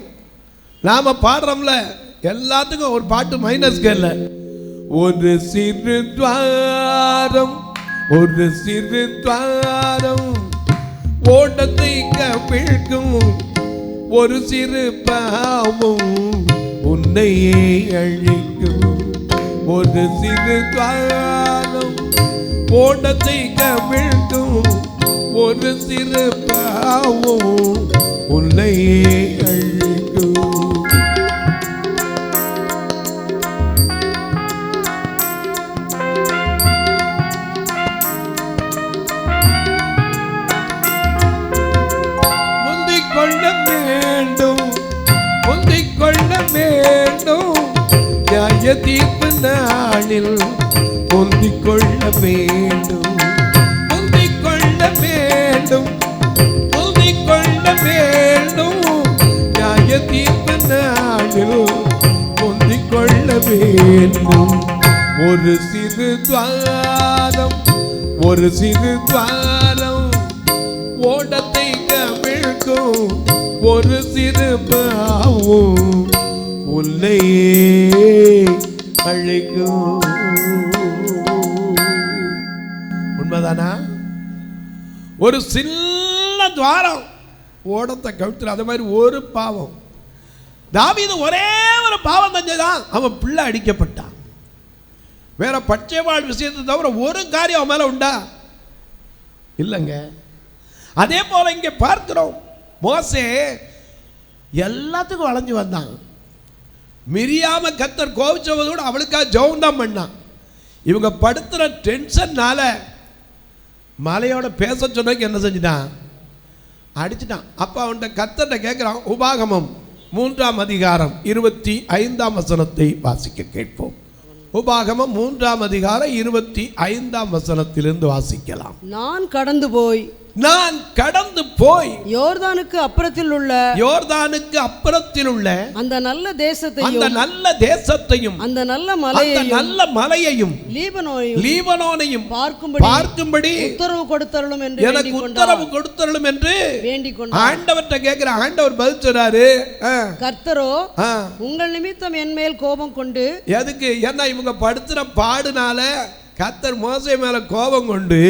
நாம பாடுறோம்ல, எல்லாத்துக்கும் ஒரு பாட்டு மைனஸ் கேள்ல. ஒரு சிறு துவாரம் ஓட்டத்தை கவிழ்க்கும், ஒரு சிறு பாவம் உன்னையே அழிக்கும். ஒரு சிறு துவாரம் ஓட்டத்தை கவிழ்க்கும், ஒரு சிறு பாவம் உன்னையே அழிக்கும். முந்திக் கொள்ள வேண்டும் நியாய தீர்ப்பு நாளில், முந்திக் கொள்ள வேண்டும் நியாய தீர்ப்பு நாளில், முந்திக் கொள்ள வேண்டும். ஒரு சிறு துவாரம் ஒரு சிறு துவாரம் ஓட்டத்தை கவிழ்க்கும், ஒரு சிறு பாவும் உன்னையே அழைக்கும். உண்மைதானா? ஒரு சின்ன துவாரம் ஓடத்தை கவிழ்த்து, அது மாதிரி ஒரு பாவம். தாவீது ஒரே ஒரு பாவம் செஞ்சதான் அவன் பிள்ளை அடிக்கப்பட்டான். வேற பச்சைவாழ் விஷயத்தை தவிர ஒரு காரியம் அவன் மேல உண்டா? இல்லைங்க. அதே போல இங்கே பார்க்கிறோம், மோசே எல்லாத்துக்கும் வளைஞ்சு வந்தான். மிரியாம கர்த்தர் கோபிச்சவங்க கூட அவளுக்காக ஜெபம் தான் பண்ணான். இவங்க படுத்துற டென்ஷன்னால மலையோட பேச சொன்னதுக்கு என்ன செஞ்சிட்டான்? அடிச்சிட்டான். அப்ப அவன்கிட்ட கர்த்தர்கிட்ட கேட்கிறான். உபாகமம் 3ஆம் அதிகாரம் 25ஆம் வசனத்தை வாசிக்க கேட்போம். உபாகமம் 3ஆம் அதிகாரம் 25ஆம் வசனத்திலிருந்து வாசிக்கலாம். நான் கடந்து போய் யோர்தானுக்கு அப்புறத்தில் உள்ள அந்த நல்ல தேசத்தையும் அந்த நல்ல மலையையும் லீபனோனையும் பார்க்கும்படி உத்தரவு கொடுத்தருளும் என்று எனக்கு உத்தரவு கொடுத்தருளும் என்று வேண்டிக் கொண்டார். ஆண்டவர்கிட்ட கேட்கிற. ஆண்டவர் பதில் சொல்றாரு, கர்த்தரோ உங்கள் நிமித்தம் என் மேல் கோபம் கொண்டு. எதுக்கு? ஏன்னா இவங்க படுத்துற பாடுனால கர்த்தர் மோசே மேல கோபம் கொண்டு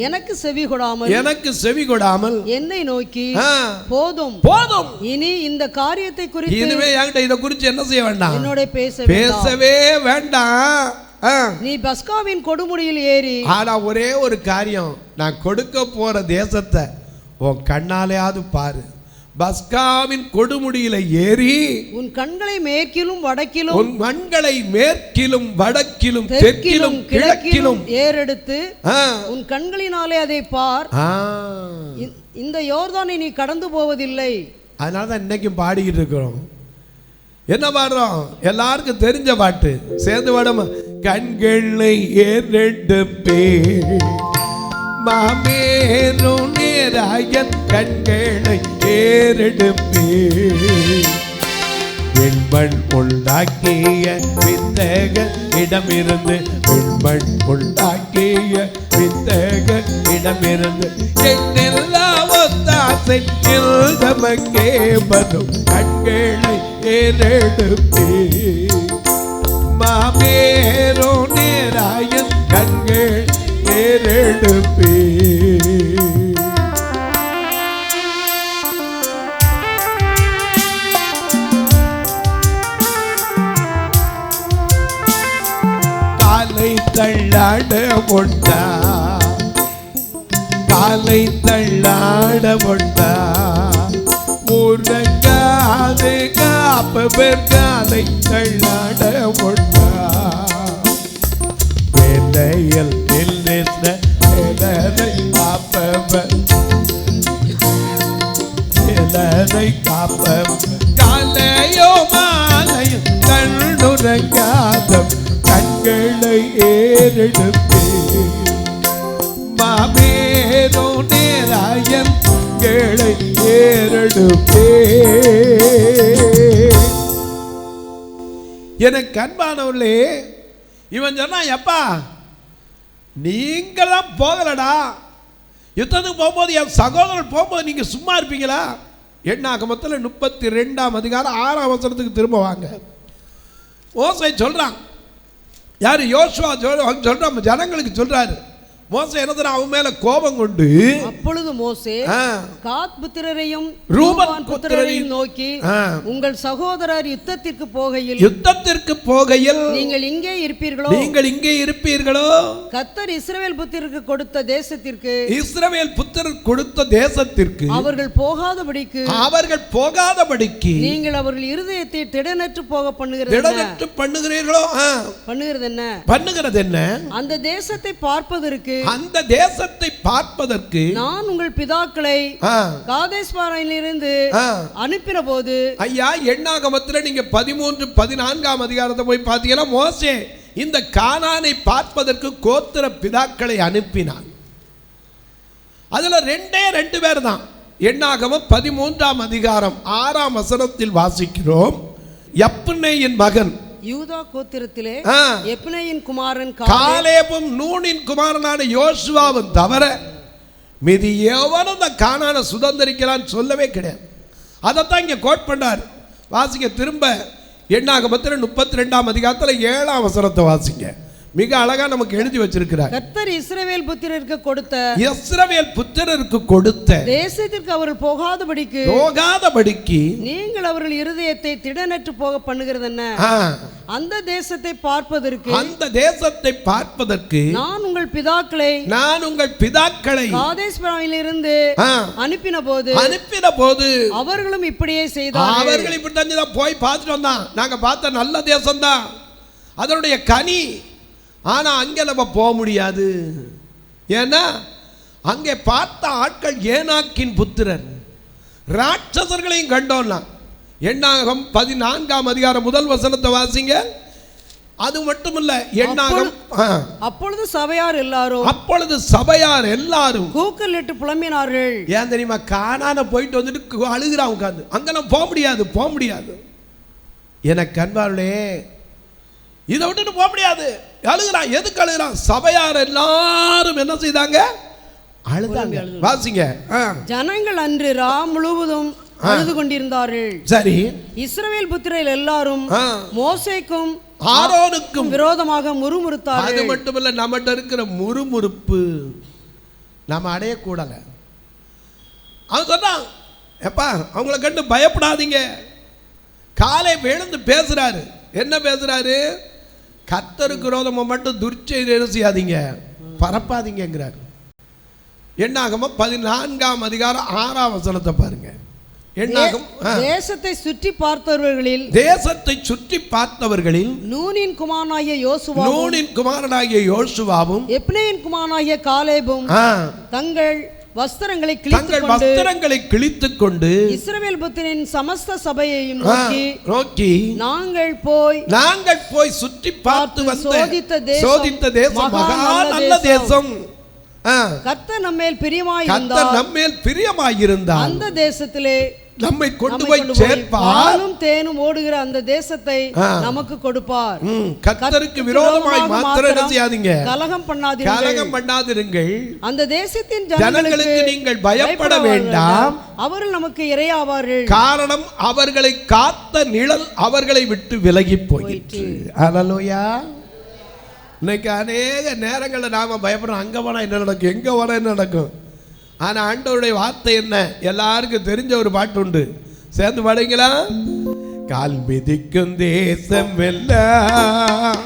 எனக்கு செவி கொடாமல் என்னை நோக்கி போதும் இனி இந்த காரியத்தை குறித்து இனிமே என்கிட்ட இத குறித்து என்ன செய்ய வேண்டாம், என்னோட பேசவே வேண்டாம். நீ பஸ்காவின் கொடுமுடியில் ஏறி. ஆனா ஒரே ஒரு காரியம், நான் கொடுக்க போற தேசத்தை உன் கண்ணாலேயாவது பாரு. பஸ்காவின் கொடுமுடியில ஏறி உன் கண்களை மேற்கிலும் வடக்கிலும் தெற்கிலும் கிழக்கிலும் ஏறெடுத்து உன் கண்களினாலே அதை பார். இந்த யோர்தானை நீ கடந்து போவதில்லை. அதனாலதான் இன்னைக்கும் பாடிக்கிட்டு இருக்கிறோம். என்ன பாடுறோம்? எல்லாருக்கும் தெரிஞ்ச பாட்டு. சேர்ந்து பாடமா? கண்களை ஏறெடுப்பே மாமேரும் நேராயன் கண்களை ஏறெடுப்பே, வெண்மண் உண்டாக்கிய வித்தக இடமிருந்து எண்ணெல்லா ஒத்தாசை நமக்கே வரும் கண்களை ஏறெடுப்பே மாமேரோ நேராயன் கண்கள் ஏறெடுப்பே. காலை தள்ளாட ஒட்டா முருங்காது காப்பு பேர் காலை தள்ளாட ஒட்டா வேலையில் நின்ற காப்ப காலையோ மாலையும் கண்ணுறங்காத கண்களை ஏறெடுப்பே மாமேரோ நேராயன் கண்களை ஏறெடுப்பே. எனக்கு அன்பானவர்களே, இவன் சொன்னா, எப்பா நீங்க தான் போகலடா, யுத்தத்துக்கு போகும்போது என் சகோதரர் போகும்போது நீங்க சும்மா இருப்பீங்களா? எண்ணாகமத்தில் 32ஆம் அதிகாரம் 6ஆம் வசனத்துக்கு திரும்ப வாங்க. மோசே சொல்றான், யாரு? யோசுவா சொல்றான், ஜனங்களுக்கு சொல்றாரு. மோசே என்ன அவன் மேல கோபம் கொண்டு, அப்பொழுது மோசே காத் புத்திரரையும் ரூபன் புத்திரரையும் நோக்கி, உங்கள் சகோதரர் யுத்தத்திற்கு போகையில் நீங்கள் இங்கே இருப்பீர்களோ? கர்த்தர் இஸ்ரவேல் புத்திரருக்கு கொடுத்த தேசத்திற்கு அவர்கள் போகாதபடிக்கு நீங்கள் அவர்கள் இருதயத்தை திடனற்று போக பண்ணுகிறீர்களோ? பண்ணுகிறது என்ன? அந்த தேசத்தை பார்ப்பதற்கு நான் உங்கள் பிதாக்களை காதேஸ் பாறையிலிருந்து அனுப்பின போது. ஐயா, எண்ணாகமத்தில் நீங்க 13-14ஆம் அதிகாரத்தை போய் பார்த்தீங்கன்னா, மோசே இந்த கானானை பார்ப்பதற்கு கோத்திர பிதாக்களை அனுப்பினான். அதுல 2 பேர் தான். எண்ணாகமம் 13ஆம் அதிகாரம் 6ஆம் வசனத்தில் வாசிக்கிறோம், யப்புன்னேயின் மகன் யூதா கோத்திரத்திலே எப்னேயின் குமாரன் காலேபும் நூனின் குமாரனான யோசுவாவும் தவிர மீதி எவனும் இந்த கானானை சுதந்திரிக்கலான்னு சொல்லவே கிடையாது. அதைத்தான் இங்கே கோட் பண்ணார். வாசிங்க திரும்ப எண்ணாகமத்தில் 32ஆம் அதிகாரத்தில் 7ஆம் வசனத்தை வாசிங்க. மிக அழகா நமக்கு எழுதி வச்சிருக்கிறார். கர்த்தர் இஸ்ரவேல் புத்திரருக்கு கொடுத்த தேசத்திற்கு அவர்கள் போகாதபடிக்கு நீங்கள் அவர்கள் இருதயத்தை திடனற்று போக பண்ணுகிறது என்ன? அந்த தேசத்தை பார்ப்பதற்கு நான் உங்கள் பிதாக்களை காதேஸ்பராவிலிருந்து அனுப்பின போது அவர்களும் இப்படியே செய்தார்கள். அவர்கள் இப்படி தான் போய் பார்த்துட்டு வந்தான். நாங்க பார்த்த நல்ல தேசம் தான், அதனுடைய கனி. ஆனா அங்கே நம்ம போக முடியாது. ஏன்னா அங்கே பார்த்த ஆட்கள் ஏனாக்கின் புத்திரர், ராட்சசர்களையும் கண்டோம்னா. எண்ணாகம் 14ஆம் அதிகாரம் முதல் வசனத்தை வாசிங்க. அது மட்டுமல்ல, எண்ணாகம் அப்பொழுது சபையார் எல்லாரும் கூக்குரலிட்டு புலம்பினார்கள். ஏன் தெரியுமா? கானான போயிட்டு வந்துட்டு அழுகிறான் உட்காந்து. அங்கெல்லாம் போக முடியாது. எனக்கு அன்பார்களே, இதை விட்டுட்டு போக முடியாது. அழுகிறான். எதுக்கு அழுகிறான்? சபையார் எல்லாரும் என்ன செய்தாங்க? அழுதாங்க. வாசிங்க. ஜனங்கள் அன்று ரா முழுவதும் அழுது கொண்டிருந்தார்கள். சரி. இஸ்ரவேல் புத்திரர் எல்லாரும் மோசேக்கும் ஆரோனுக்கும் விரோதமாக முறுமுறுத்தார்கள். அது மட்டுமல்ல, நம்மகிட்ட இருக்கிற முறுமுறுப்பு நம்ம அடையக்கூடல. அவன் சொன்னான், எப்பா அவங்கள கண்டு பயப்படாதீங்க. காலை எழுந்து பேசுறாரு. என்ன பேசுறாரு? கர்த்தருக்கு விரோதமாக மட்டும் துர்ச்செய்தி செய்யாதீங்க, பரப்பாதீங்கிறார். எண்ணாகமம் 14ஆம் அதிகாரம் 6ஆம் வசனத்தை பாருங்க. எண்ணாகம் தேசத்தை சுற்றி பார்த்தவர்களில் நூனின் குமாரனாகிய யோசுவாவும் எப்னேயின் குமாரனாகிய காலேபும் தங்கள் வஸ்திரங்களை கிழித்துக் கொண்டு இஸ்ரவேல் புத்திரரின் சமஸ்த சபையையும் நோக்கி நாங்கள் போய் சுற்றி பார்த்து சோதித்த தேசம் மகா நல்ல தேசம். கர்த்தர் நம்மேல் பிரியமாயிருந்தார். அந்த தேசத்திலே நம்மை கொண்டு போய் சேர்ப்பார். தேனும் ஓடுகிற அந்த தேசத்தை நமக்கு கொடுப்பார். கர்த்தருக்கு விரோதமாய் மாத்திரம் செய்யாதீங்க, கலகம் பண்ணாதிருங்கள். அந்த தேசத்தின் ஜனங்களுக்கு நீங்கள் பயப்பட வேண்டாம். அவர்கள் நமக்கு இரையாவார்கள். காரணம் அவர்களை காத்த நிழல் அவர்களை விட்டு விலகி போயிற்று. அல்லேலூயா. இன்னைக்கு அநேக நேரங்களில் நாம பயப்படுறோம். அங்க போனா என்ன நடக்கும், எங்க போனா என்ன நடக்கும். ஆனா ஆண்டவருடைய வார்த்தை என்ன? எல்லாருக்கும் தெரிஞ்ச ஒரு பாட்டு உண்டு, சேர்ந்து பாடுங்களா? கால் மிதிக்கும் தேசம் எல்லாம்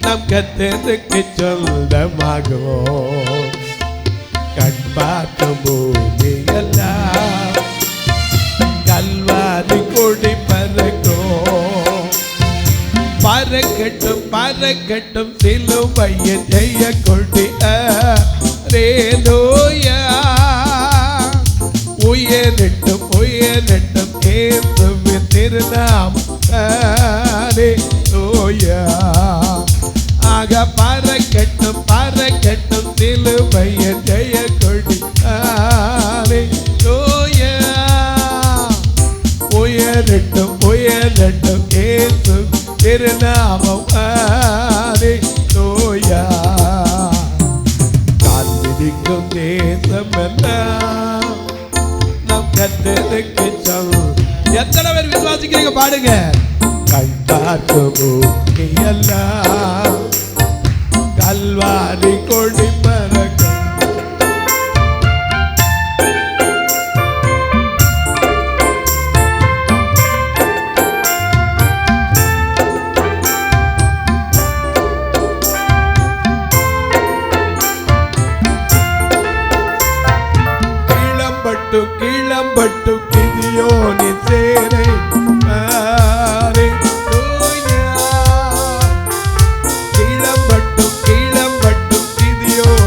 நம் கர்த்தருக்கு சொந்தமாகும். கண் பார்க்கும் பூமி எல்லாம் கல்வாரி கொடி பறக்கட்டும் சிலுவையை ஜெய கொடி. ஹல்லேலூயா. உயரட்டும் இயேசுவின் திருநாமம். ஹல்லேலூயா. ஆக பறக்கட்டும் சிலுவையை ஜெய கொடி. ஹல்லேலூயா. உயரட்டும் இயேசு திருநாமம். ஹல்லேலூயா. கால் மிதிக்கும் தேசமெல்லாம் நம் கர்த்தருக்கு சொந்தம். எத்தனை பேர் விசுவாசிக்கிறீங்க? பாடுங்க. கண் பார்க்கும் பூமி எல்லாம் கல்வாரி கொடி பறக்கும். கீழம்பட்டு கிதியோனி சேரை. கீழம்பட்டு கிதியோனி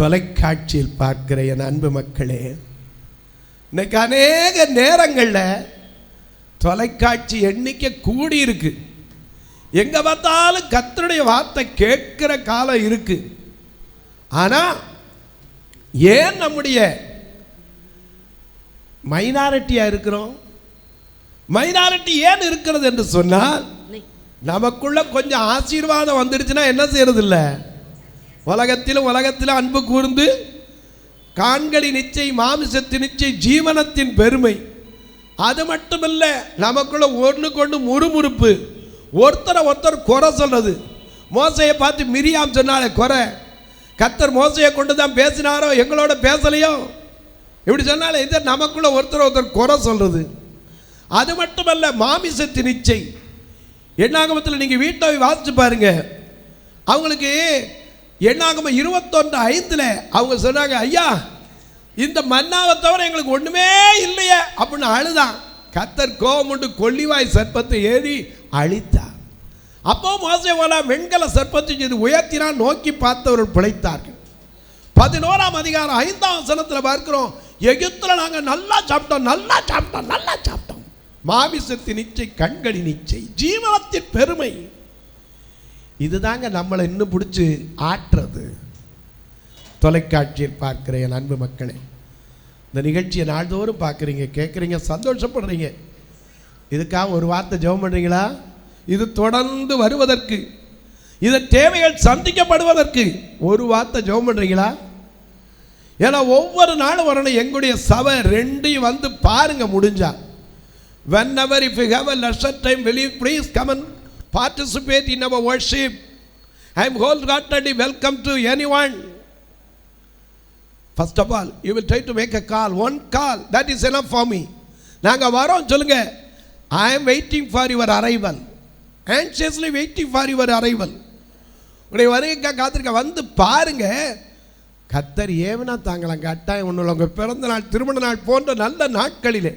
தொலைக்காட்சியில் பார்க்கிற என் அன்பு மக்களே, இன்னைக்கு அநேக நேரங்களில் தொலைக்காட்சி எண்ணிக்கை கூடி இருக்கு. எங்க பார்த்தாலும் கர்த்தருடைய வார்த்தை கேட்கிற காலம் இருக்கு. ஆனா ஏன் நம்முடைய மைனாரிட்டியா இருக்கிறோம்? மைனாரிட்டி ஏன் இருக்கிறது என்று சொன்னால், நமக்குள்ள கொஞ்சம் ஆசீர்வாதம் வந்துடுச்சுன்னா என்ன செய்யறது இல்லை, உலகத்திலும் அன்பு கூர்ந்து காண்களின் நிச்சை, மாமிசத்தின் நிச்சை, ஜீவனத்தின் பெருமை. அது மட்டுமல்ல, நமக்குள்ள ஒன்று கொண்டு முறுமுறுப்பு, ஒருத்தர் குறை சொல்றது. மோசையை பார்த்து மிரியாம் சொன்னாலே குறை, கர்த்தர் மோசையை கொண்டு தான் பேசினாரோ எங்களோட பேசலையோ இப்படி சொன்னாலே இது நமக்குள்ள ஒருத்தர் குறை சொல்றது. அது மட்டுமல்ல, மாமிசத்தின் நிச்சை. எண்ணாகமத்தில் நீங்கள் வீட்டை வாசிச்சு பாருங்க, அவங்களுக்கு எண்ணாகமம் 21:5 அவங்க சொன்னாங்க, ஐயா இந்த மன்னாவை தவிர எங்களுக்கு ஒன்றுமே இல்லையே அப்படின்னு அழுதான். கர்த்தர் கோபமுண்டு கொள்ளிவாய் சர்ப்பத்தை ஏறி அழித்தார். அப்போ மோசே போல வெண்கல சர்ப்பத்தை செய்து உயர்த்தினால் நோக்கி பார்த்தவர்கள் பிழைத்தார்கள். 11ஆம் அதிகாரம் 5ஆம் வசனத்தில் பார்க்கிறோம், எகிப்தில் நாங்கள் நல்லா சாப்பிட்டோம். மாமிசத்தின் நிச்சை, கண்களின் நிச்சை, ஜீவனத்தின் பெருமை. இதுதாங்க நம்மளை இன்னும் பிடிச்சி ஆற்றுறது. தொலைக்காட்சியில் பார்க்கிற என் அன்பு மக்களே, இந்த நிகழ்ச்சியை நாள்தோறும் பார்க்குறீங்க, கேட்குறீங்க, சந்தோஷப்படுறீங்க. இதுக்காக ஒரு வார்த்தை ஜெபம் பண்ணுறீங்களா? இது தொடர்ந்து வருவதற்கு, இது தேவைகள் சந்திக்கப்படுவதற்கு ஒரு வார்த்தை ஜெபம் பண்ணுறீங்களா? ஏன்னா ஒவ்வொரு நாளும் வரணும். எங்களுடைய சபை 2 வந்து பாருங்க முடிஞ்சா. Whenever if you have a leisure time, will you please come and participate in our worship? I am wholeheartedly welcome to anyone. First of all, you will try to make a call. One call, that is enough for me. நாங்கள் வரோம் சொல்லுங்க. I am waiting for your arrival. Anxiously waiting for your arrival. உங்களுடைய வருகைக்காக காத்திருக்க. வந்து பாருங்க. கர்த்தர் ஏவனா தாங்கலாம் கட்டாயம் ஒன்றும். உங்கள் பிறந்த நாள், திருமண நாள் போன்ற நல்ல நாட்களிலே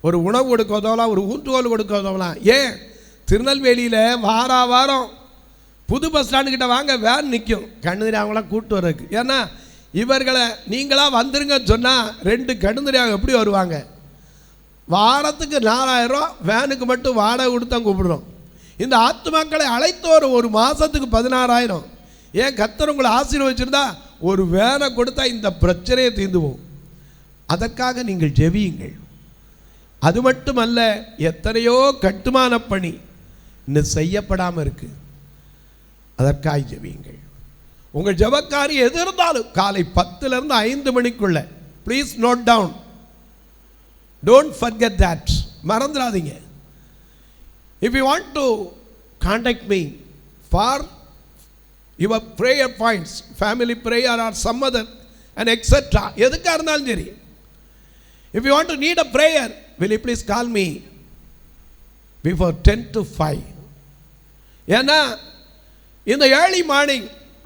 ஒரு உணவு கொடுக்க உதவலாம், ஒரு ஊன்றுகோல் கொடுக்க உதவலாம். ஏன் திருநெல்வேலியில் வாரம் புது பஸ் ஸ்டாண்டுக்கிட்ட வாங்க வேன் நிற்கும், கண்ணுதிரி அவங்களாம் கூப்பிட்டு வர்றதுக்கு. ஏன்னா இவர்களை நீங்களாக வந்துருங்கன்னு சொன்னால் 2 கண்ணுதிரியாக எப்படி வருவாங்க? வாரத்துக்கு 4000 ரூபா வேனுக்கு மட்டும் வாடகை கொடுத்தா கூப்பிடுறோம். இந்த ஆத்துமாக்களை அழைத்தோர் ஒரு மாதத்துக்கு 16,000. ஏன் கர்த்தர் உங்களை ஆசீர்வதிச்சிருந்தா ஒரு வேனை கொடுத்தா இந்த பிரச்சனையை தீர்ந்து போகும். அதற்காக நீங்கள் ஜெபியுங்கள். அது மட்டுமல்ல, எத்தனையோ கட்டுமான பணி இன்னும் செய்யப்படாமல் இருக்கு, அதற்காக ஜெபியுங்கள். உங்கள் ஜெபக்காரி எது இருந்தாலும் காலை 10லிருந்து 5 மணிக்குள்ள please note down. Don't forget that, மறந்துடாதீங்க. If you want to contact me for your prayer points, family prayer or some other and etcetera, எதுக்காக இருந்தாலும் சரி. If you want to need a prayer, will you please call me before 10 to 5? ஏன்னா in the early morning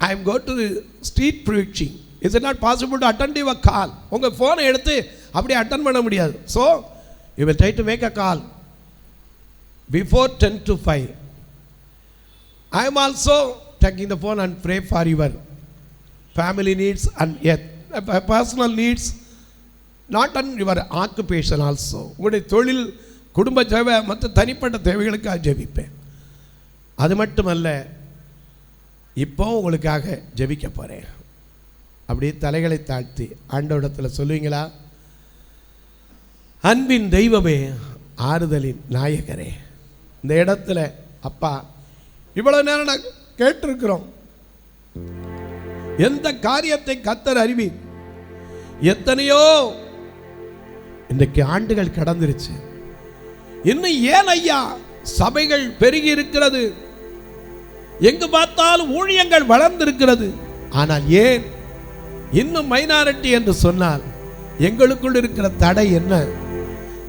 I am going to the street preaching. Is it not possible to attend your call? உங்கள் ஃபோனை எடுத்து அப்படியே அட்டன் பண்ண முடியாது. So you will try to make a call before 10 to 5. I am also taking the phone and pray for your family needs and yet personal needs, not on your occupation also. உங்களுடைய தொழில், குடும்ப தேவை, மற்ற தனிப்பட்ட தேவைகளுக்காக ஜெபிப்பேன். அது மட்டுமல்ல, இப்போ உங்களுக்காக ஜெபிக்க போகிறேன். அப்படியே தலைகளை தாழ்த்தி ஆண்டவரிடத்தில் சொல்லுவீங்களா? அன்பின் தெய்வமே, ஆறுதலின் நாயகரே, இந்த இடத்துல அப்பா இவ்வளவு நேரம் நான் கேட்டிருக்கிறோம். எந்த காரியத்தை கர்த்தர் அறிவி, எத்தனையோ இன்றைக்கு ஆண்டுகள் கடந்துருச்சு. இன்னும் ஏன் ஐயா சபைகள் பெருகி இருக்கிறது, எங்கு பார்த்தாலும் ஊழியங்கள் வளர்ந்திருக்கிறது. ஆனால் ஏன் இன்னும் மைனாரிட்டி என்று சொன்னால் எங்களுக்குள் இருக்கிற தடை என்ன?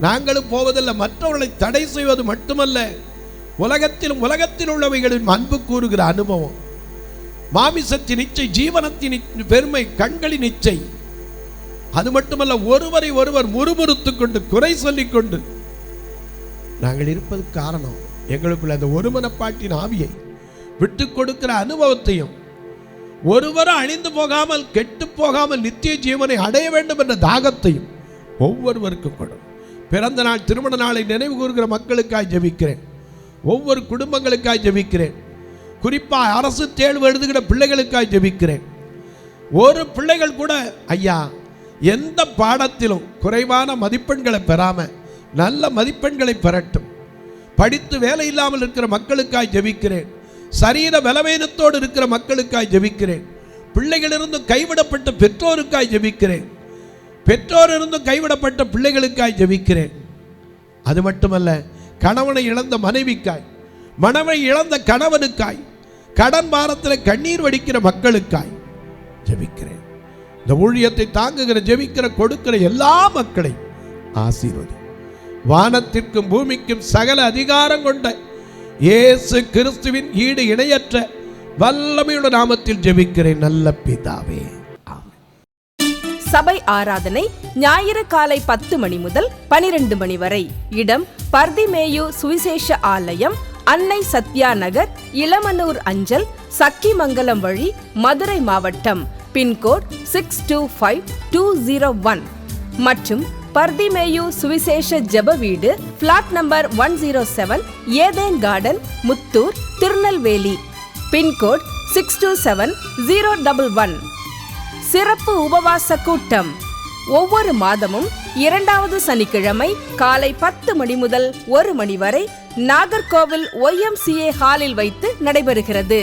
நாங்களும் போவதில்லை, மற்றவர்களை தடை செய்வது மட்டுமல்ல, உலகத்தில் உள்ளவைகளின் அன்பு கூறுகிற அனுபவம், மாமிசத்தின் இச்சை, ஜீவனத்தின் பெருமை, கண்களின் இச்சை. அது மட்டுமல்ல, ஒருவரை ஒருவர் முறுமுறுத்துக் கொண்டு குறை சொல்லிக் கொண்டு நாங்கள் இருப்பது காரணம் எங்களுக்குள்ள அந்த ஒருமனப்பாட்டின் ஆவியை விட்டு கொடுக்கிற அனுபவத்தையும் ஒருவரும் அழிந்து போகாமல் கெட்டு போகாமல் நித்திய ஜீவனை அடைய வேண்டும் என்ற தாகத்தையும் ஒவ்வொருவருக்கும் கொடு. பிறந்த நாள் திருமண நாளை நினைவு கூறுகிற மக்களுக்காய் ஜெபிக்கிறேன். ஒவ்வொரு குடும்பங்களுக்காய் ஜெபிக்கிறேன். குறிப்பாக அரசு தேர்வு எழுதுகிற பிள்ளைகளுக்காய் ஜெபிக்கிறேன். ஒரு பிள்ளைகள் கூட ஐயா எந்த பாடத்திலும் குறைவான மதிப்பெண்களை பெறாமல் நல்ல மதிப்பெண்களை பெறட்டும். படித்து வேலை இல்லாமல் இருக்கிற மக்களுக்காய் ஜெபிக்கிறேன். சரீர பலவீனத்தோடு இருக்கிற மக்களுக்காய் ஜெபிக்கிறேன். பிள்ளைகளிலிருந்து கைவிடப்பட்ட பெற்றோருக்காய் ஜெபிக்கிறேன். பெற்றோரிலிருந்து கைவிடப்பட்ட பிள்ளைகளுக்காய் ஜெபிக்கிறேன். அது மட்டுமல்ல, கணவனை இழந்த மனைவிக்காய், மனைவி இழந்த கணவனுக்காய், கடன் பாரத்தில் கண்ணீர் வடிக்கிற மக்களுக்காய் ஜெபிக்கிறேன். இந்த ஊழியத்தை தாங்குகிற, ஜெபிக்கிற, கொடுக்கிற எல்லா மக்களையும் ஆசீர்வதி. வானத்திற்கும் பூமிக்கும் சகல அதிகாரம் கொண்ட இயேசு கிறிஸ்துவின் ஈடு இணையற்ற வல்லமையுள்ள நாமத்தில் ஜெபிக்கிறேன் நல்ல பிதாவே. சபை ஆராதனை ஞாயிறு காலை 10 மணி முதல் 12 மணி வரை. இடம் பர்திமேயு சுவிசேஷ ஆலயம், அன்னை சத்யா நகர், இளமனூர் அஞ்சல், சக்கிமங்கலம் வழி, மதுரை மாவட்டம். பின்கோட் 625201 மற்றும் பர்திமேயு சுவிசேஷ ஜெப வீடு, flat number 107, Eden garden, Muthur, Tirunelveli. Pincode 627011. சிறப்பு உபவாச கூட்டம் ஒவ்வொரு மாதமும் 2வது சனிக்கிழமை காலை 10 மணி முதல் 1 மணி வரை நாகர்கோவில் YMCA ஹாலில் வைத்து நடைபெறுகிறது.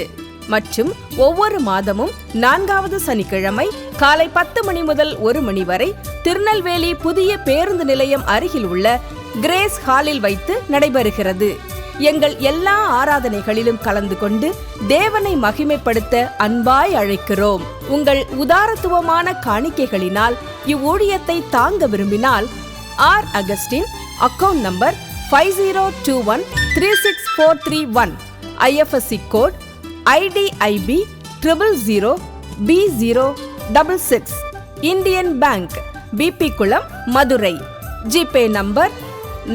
மற்றும் ஒவ்வொரு மாதமும் 4வது சனிக்கிழமை காலை 10 மணி முதல் 1 மணி வரை திருநெல்வேலி புதிய பேருந்து நிலையம் அருகில் உள்ள கிரேஸ் ஹாலில் வைத்து நடைபெறுகிறது. எங்கள் எல்லா ஆராதனைகளிலும் கலந்து கொண்டு தேவனை மகிமைப்படுத்த அன்பாய் அழைக்கிறோம். உங்கள் உதாரத்துவமான காணிக்கைகளினால் இவ்வூழியத்தை தாங்க விரும்பினால் R. Augustine, account number 5021364331, IFSC code IDIB 000B066, Indian Bank, BP Kulam, Madurai. GPay number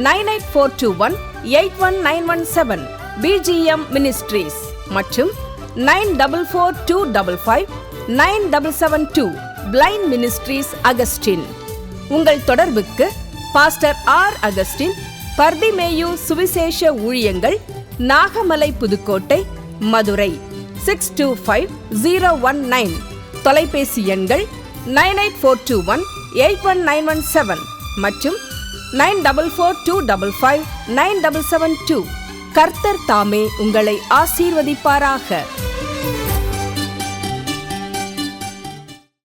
98421819117, BGM ministries மற்றும் 9442559772, பிளைண்ட் மினிஸ்ட்ரீஸ் அகஸ்டின். உங்கள் தொடர்புக்கு பாஸ்டர் R. அகஸ்டின், பர்திமேயு சுவிசேஷ ஊழியங்கள், நாகமலை, புதுக்கோட்டை, மதுரை 625019. தொலைபேசி எண்கள் 9842181917 மற்றும் 9442559772. கர்த்தர் தாமே உங்களை ஆசீர்வதிப்பாராக.